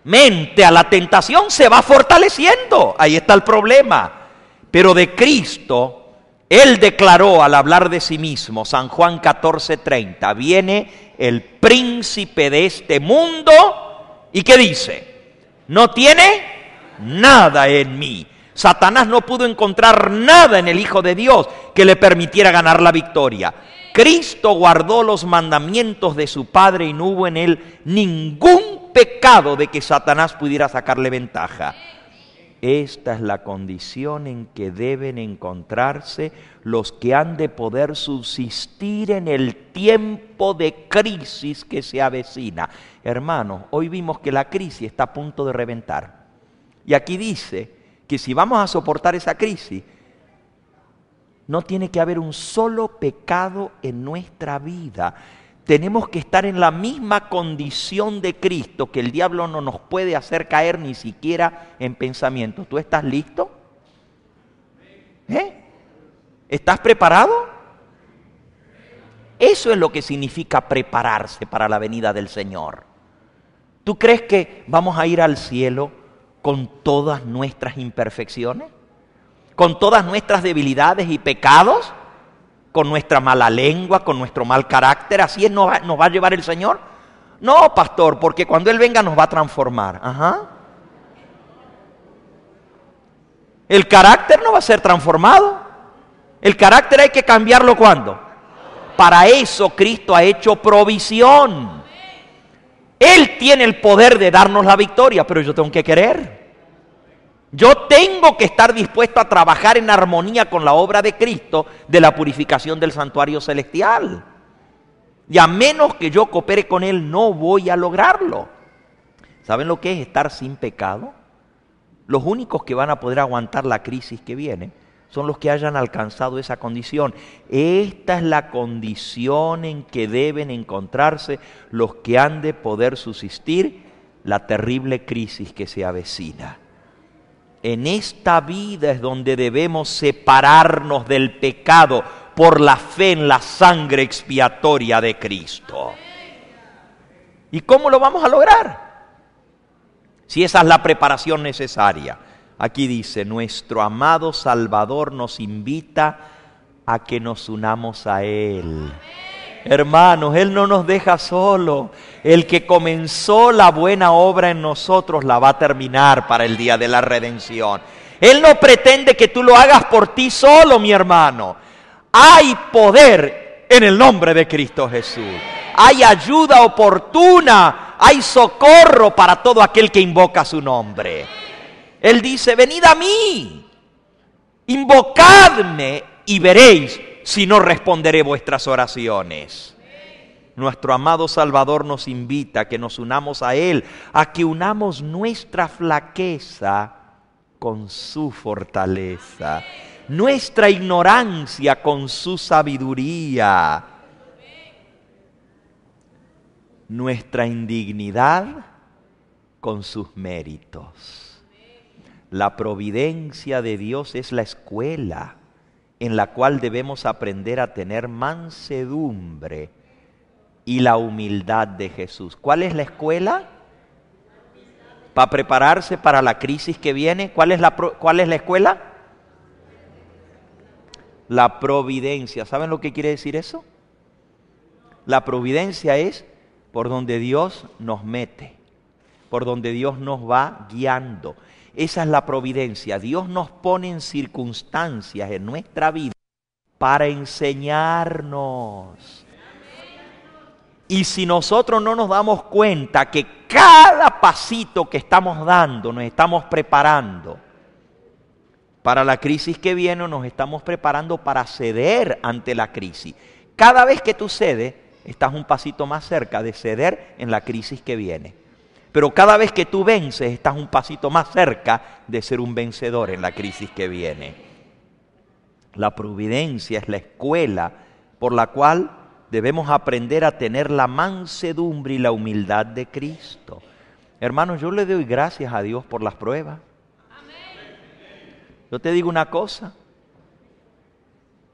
mente a la tentación, se va fortaleciendo. Ahí está el problema. Pero de Cristo, Él declaró al hablar de sí mismo, San Juan 14:30, viene el príncipe de este mundo, ¿y qué dice? No tiene nada en mí. Satanás no pudo encontrar nada en el Hijo de Dios que le permitiera ganar la victoria. Cristo guardó los mandamientos de su Padre y no hubo en él ningún pecado de que Satanás pudiera sacarle ventaja. Esta es la condición en que deben encontrarse los que han de poder subsistir en el tiempo de crisis que se avecina. Hermanos, hoy vimos que la crisis está a punto de reventar. Y aquí dice que si vamos a soportar esa crisis, no tiene que haber un solo pecado en nuestra vida. Tenemos que estar en la misma condición de Cristo, que el diablo no nos puede hacer caer ni siquiera en pensamiento. ¿Tú estás listo? ¿Estás preparado? Eso es lo que significa prepararse para la venida del Señor. ¿Tú crees que vamos a ir al cielo con todas nuestras imperfecciones? ¿Con todas nuestras debilidades y pecados? ¿Con nuestra mala lengua, con nuestro mal carácter? ¿Así nos va a llevar el Señor? No, pastor, porque cuando Él venga nos va a transformar. Ajá. El carácter no va a ser transformado. El carácter hay que cambiarlo ¿cuándo? Para eso Cristo ha hecho provisión. Él tiene el poder de darnos la victoria, pero yo tengo que querer. Yo tengo que estar dispuesto a trabajar en armonía con la obra de Cristo de la purificación del santuario celestial. Y a menos que yo coopere con Él, no voy a lograrlo. ¿Saben lo que es estar sin pecado? Los únicos que van a poder aguantar la crisis que viene son los que hayan alcanzado esa condición. Esta es la condición en que deben encontrarse los que han de poder subsistir la terrible crisis que se avecina. En esta vida es donde debemos separarnos del pecado por la fe en la sangre expiatoria de Cristo. ¿Y cómo lo vamos a lograr? Si esa es la preparación necesaria. Aquí dice, nuestro amado Salvador nos invita a que nos unamos a Él. Hermanos, Él no nos deja solo. El que comenzó la buena obra en nosotros la va a terminar para el día de la redención. Él no pretende que tú lo hagas por ti solo, mi hermano. Hay poder en el nombre de Cristo Jesús. Hay ayuda oportuna, hay socorro para todo aquel que invoca su nombre. Él dice, venid a mí, invocadme y veréis si no responderé vuestras oraciones. Nuestro amado Salvador nos invita a que nos unamos a Él, a que unamos nuestra flaqueza con su fortaleza, nuestra ignorancia con su sabiduría, nuestra indignidad con sus méritos. La providencia de Dios es la escuela en la cual debemos aprender a tener mansedumbre y la humildad de Jesús. ¿Cuál es la escuela? Para prepararse para la crisis que viene. ¿Cuál es la escuela? La providencia. ¿Saben lo que quiere decir eso? La providencia es por donde Dios nos mete, por donde Dios nos va guiando. Esa es la providencia. Dios nos pone en circunstancias en nuestra vida para enseñarnos. Y si nosotros no nos damos cuenta que cada pasito que estamos dando nos estamos preparando para la crisis que viene, nos estamos preparando para ceder ante la crisis. Cada vez que tú cedes, estás un pasito más cerca de ceder en la crisis que viene. Pero cada vez que tú vences, estás un pasito más cerca de ser un vencedor en la crisis que viene. La providencia es la escuela por la cual debemos aprender a tener la mansedumbre y la humildad de Cristo. Hermanos, yo le doy gracias a Dios por las pruebas. Yo te digo una cosa,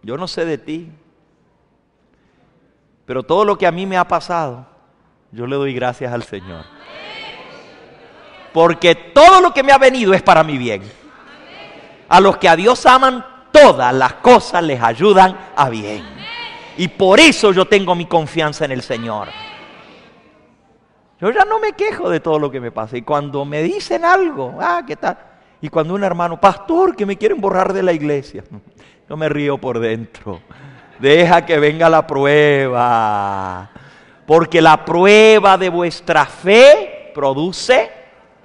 yo no sé de ti, pero todo lo que a mí me ha pasado, yo le doy gracias al Señor. Porque todo lo que me ha venido es para mi bien. A los que a Dios aman, todas las cosas les ayudan a bien. Y por eso yo tengo mi confianza en el Señor. Yo ya no me quejo de todo lo que me pasa. Y cuando me dicen algo, ¿qué tal? Y cuando un hermano, pastor, que me quieren borrar de la iglesia, yo me río por dentro. Deja que venga la prueba. Porque la prueba de vuestra fe produce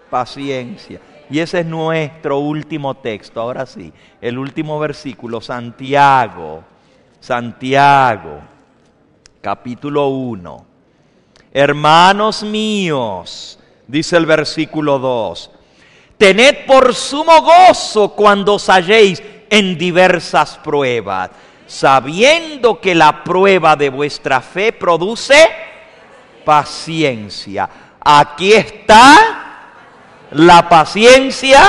paciencia. Y ese es nuestro último texto. Ahora sí, el último versículo, Santiago, capítulo 1. Hermanos míos, dice el versículo 2, tened por sumo gozo cuando os halléis en diversas pruebas, sabiendo que la prueba de vuestra fe produce paciencia. Aquí está la paciencia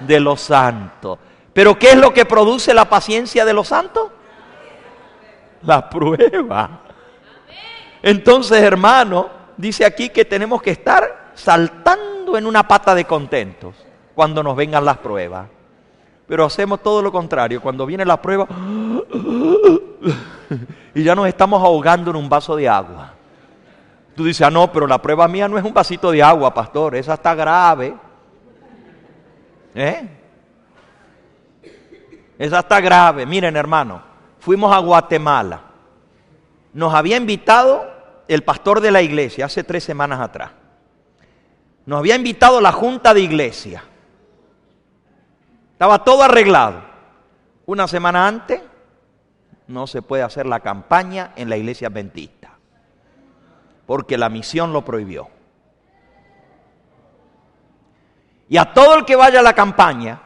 de los santos. ¿Pero qué es lo que produce la paciencia de los santos? La prueba. Entonces, hermano, dice aquí que tenemos que estar saltando en una pata de contentos cuando nos vengan las pruebas. Pero hacemos todo lo contrario. Cuando viene la prueba y ya nos estamos ahogando en un vaso de agua. Tú dices, no, pero la prueba mía no es un vasito de agua, pastor, esa está grave. Esa está grave. Miren, hermano, fuimos a Guatemala. Nos había invitado el pastor de la iglesia hace 3 semanas atrás. Nos había invitado la junta de iglesia. Estaba todo arreglado. Una semana antes no se puede hacer la campaña en la iglesia adventista, porque la misión lo prohibió. Y a todo el que vaya a la campaña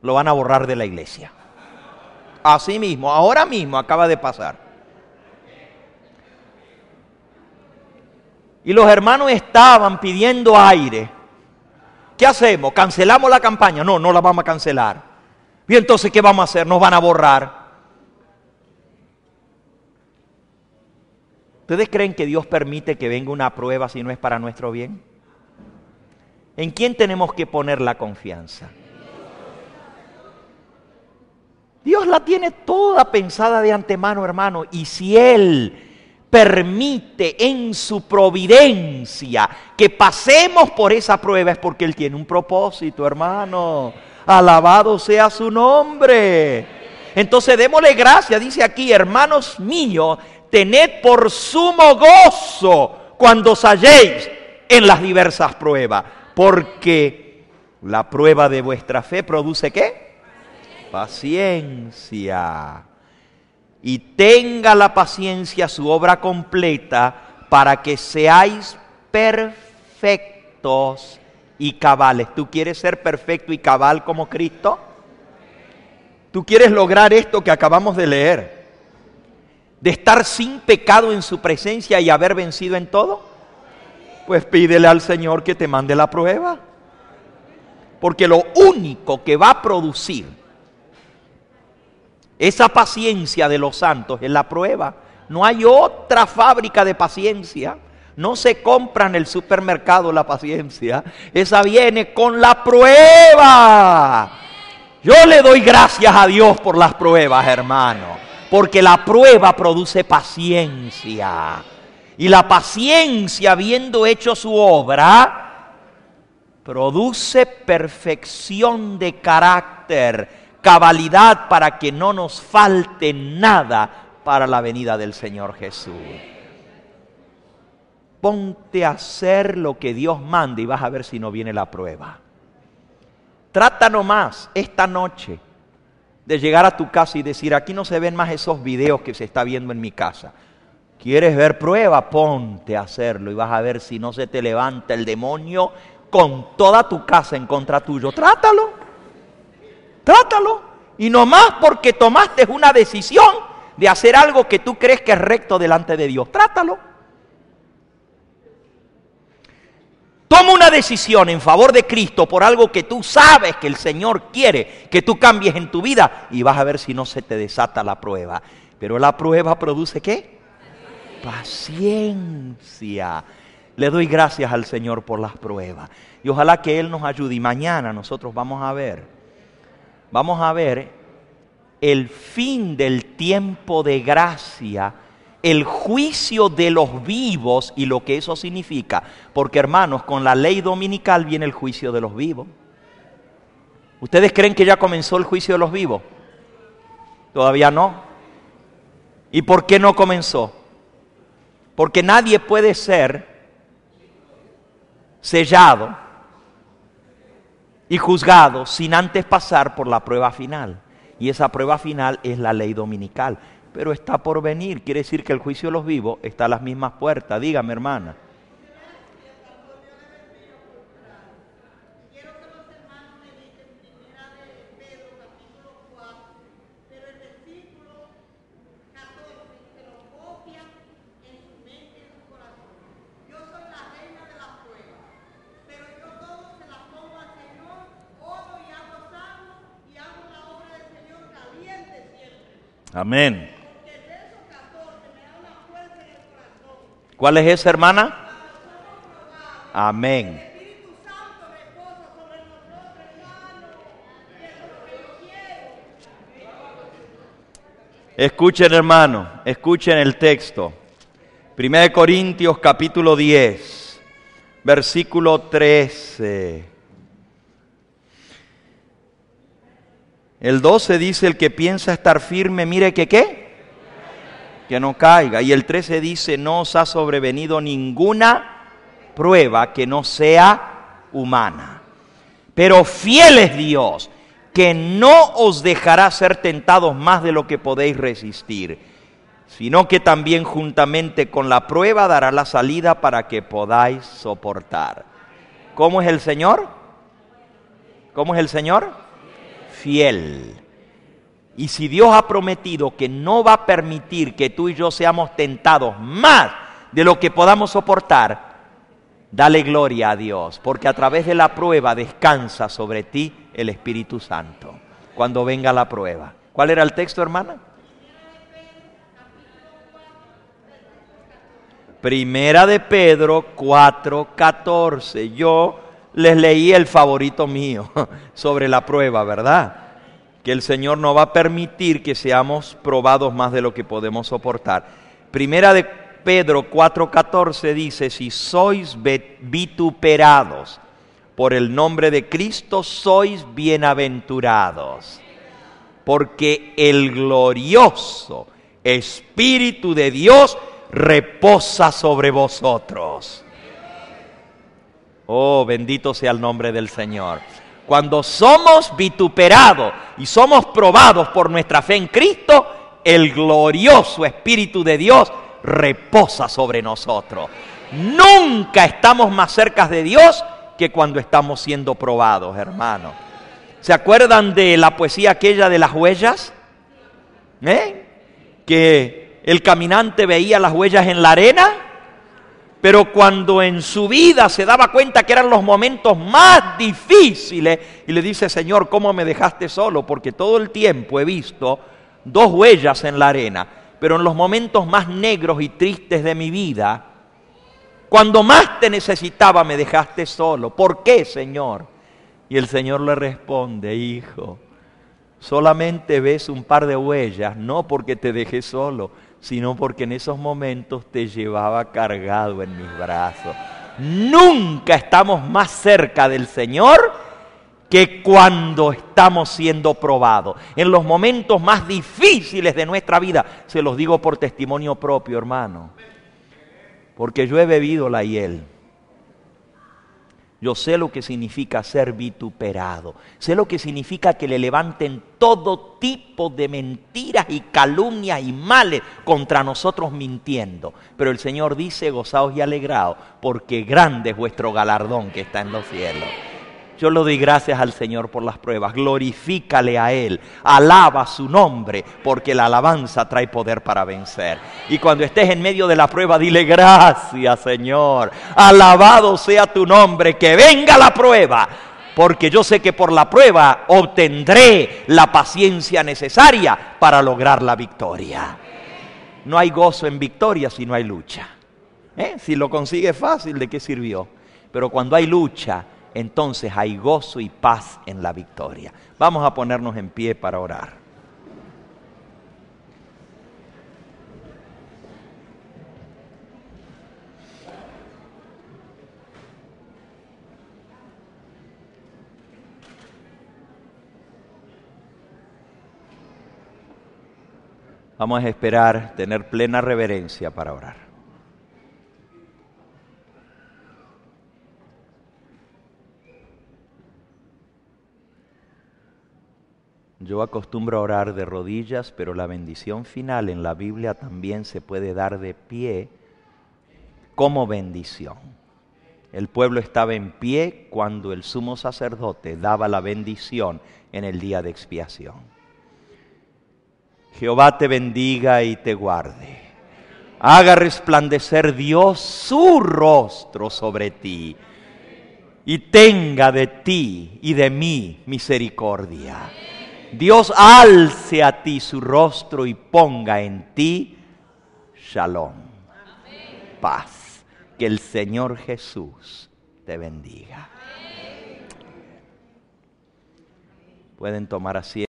lo van a borrar de la iglesia. Así mismo, ahora mismo acaba de pasar. Y los hermanos estaban pidiendo aire. ¿Qué hacemos? ¿Cancelamos la campaña? No, no la vamos a cancelar. Y entonces, ¿qué vamos a hacer? Nos van a borrar. ¿Ustedes creen que Dios permite que venga una prueba si no es para nuestro bien? ¿En quién tenemos que poner la confianza? Dios la tiene toda pensada de antemano, hermano. Y si Él permite en su providencia que pasemos por esa prueba, es porque Él tiene un propósito, hermano. Alabado sea su nombre. Entonces démosle gracias. Dice aquí, hermanos míos, tened por sumo gozo cuando os halléis en las diversas pruebas, porque la prueba de vuestra fe produce ¿qué? Paciencia. Y tenga la paciencia su obra completa para que seáis perfectos y cabales. ¿Tú quieres ser perfecto y cabal como Cristo? ¿Tú quieres lograr esto que acabamos de leer? De estar sin pecado en su presencia y haber vencido en todo. Pues pídele al Señor que te mande la prueba. Porque lo único que va a producir esa paciencia de los santos es la prueba. No hay otra fábrica de paciencia. No se compra en el supermercado la paciencia. Esa viene con la prueba. Yo le doy gracias a Dios por las pruebas, hermano. Porque la prueba produce paciencia. Y la paciencia, habiendo hecho su obra, produce perfección de carácter, cabalidad para que no nos falte nada para la venida del Señor Jesús. Ponte a hacer lo que Dios manda y vas a ver si no viene la prueba. Trata nomás esta noche de llegar a tu casa y decir, aquí no se ven más esos videos que se está viendo en mi casa. ¿Quieres ver prueba? Ponte a hacerlo y vas a ver si no se te levanta el demonio con toda tu casa en contra tuyo. Trátalo. Y nomás porque tomaste una decisión de hacer algo que tú crees que es recto delante de Dios. Trátalo. Toma una decisión en favor de Cristo por algo que tú sabes que el Señor quiere que tú cambies en tu vida y vas a ver si no se te desata la prueba. Pero la prueba produce ¿qué? Paciencia. Le doy gracias al Señor por las pruebas. Y ojalá que Él nos ayude. Y mañana nosotros vamos a ver el fin del tiempo de gracia, el juicio de los vivos y lo que eso significa. Porque, hermanos, con la ley dominical viene el juicio de los vivos. ¿Ustedes creen que ya comenzó el juicio de los vivos? Todavía no. ¿Y por qué no comenzó? Porque nadie puede ser sellado y juzgados sin antes pasar por la prueba final. Y esa prueba final es la ley dominical. Pero está por venir, quiere decir que el juicio de los vivos está a las mismas puertas. Dígame, hermana. Amén. ¿Cuál es esa, hermana? Amén. Escuchen, hermano, escuchen el texto. 1 Corintios capítulo 10, versículo 13. El 12 dice, el que piensa estar firme, mire que ¿qué? Que no caiga. Y el 13 dice, no os ha sobrevenido ninguna prueba que no sea humana. Pero fiel es Dios, que no os dejará ser tentados más de lo que podéis resistir, sino que también juntamente con la prueba dará la salida para que podáis soportar. ¿Cómo es el Señor? ¿Cómo es el Señor? Fiel. Y si Dios ha prometido que no va a permitir que tú y yo seamos tentados más de lo que podamos soportar, dale gloria a Dios, porque a través de la prueba descansa sobre ti el Espíritu Santo, cuando venga la prueba. ¿Cuál era el texto, hermana? Primera de Pedro 4:14. Yo les leí el favorito mío sobre la prueba, ¿verdad? Que el Señor no va a permitir que seamos probados más de lo que podemos soportar. Primera de Pedro 4:14 dice, si sois vituperados por el nombre de Cristo, sois bienaventurados, porque el glorioso Espíritu de Dios reposa sobre vosotros. Oh, bendito sea el nombre del Señor. Cuando somos vituperados y somos probados por nuestra fe en Cristo, el glorioso Espíritu de Dios reposa sobre nosotros. Nunca estamos más cerca de Dios que cuando estamos siendo probados, hermanos. ¿Se acuerdan de la poesía aquella de las huellas? Que el caminante veía las huellas en la arena, pero cuando en su vida se daba cuenta que eran los momentos más difíciles, y le dice, Señor, ¿cómo me dejaste solo? Porque todo el tiempo he visto 2 huellas en la arena, pero en los momentos más negros y tristes de mi vida, cuando más te necesitaba, me dejaste solo. ¿Por qué, Señor? Y el Señor le responde, hijo, solamente ves un par de huellas, no porque te dejé solo, sino porque en esos momentos te llevaba cargado en mis brazos. Nunca estamos más cerca del Señor que cuando estamos siendo probados. En los momentos más difíciles de nuestra vida, se los digo por testimonio propio, hermano, porque yo he bebido la hiel. Yo sé lo que significa ser vituperado, sé lo que significa que le levanten todo tipo de mentiras y calumnias y males contra nosotros mintiendo. Pero el Señor dice, gozaos y alegraos, porque grande es vuestro galardón que está en los cielos. Yo le doy gracias al Señor por las pruebas, glorifícale a Él, alaba su nombre, porque la alabanza trae poder para vencer. Y cuando estés en medio de la prueba, dile gracias, Señor, alabado sea tu nombre, que venga la prueba, porque yo sé que por la prueba obtendré la paciencia necesaria para lograr la victoria. No hay gozo en victoria si no hay lucha. Si lo consigue fácil, ¿de qué sirvió? Pero cuando hay lucha, entonces hay gozo y paz en la victoria. Vamos a ponernos en pie para orar. Vamos a esperar tener plena reverencia para orar. Yo acostumbro a orar de rodillas, pero la bendición final en la Biblia también se puede dar de pie como bendición. El pueblo estaba en pie cuando el sumo sacerdote daba la bendición en el día de expiación. Jehová te bendiga y te guarde. Haga resplandecer Dios su rostro sobre ti y tenga de ti y de mí misericordia. Dios alce a ti su rostro y ponga en ti shalom, paz. Que el Señor Jesús te bendiga. Pueden tomar asiento.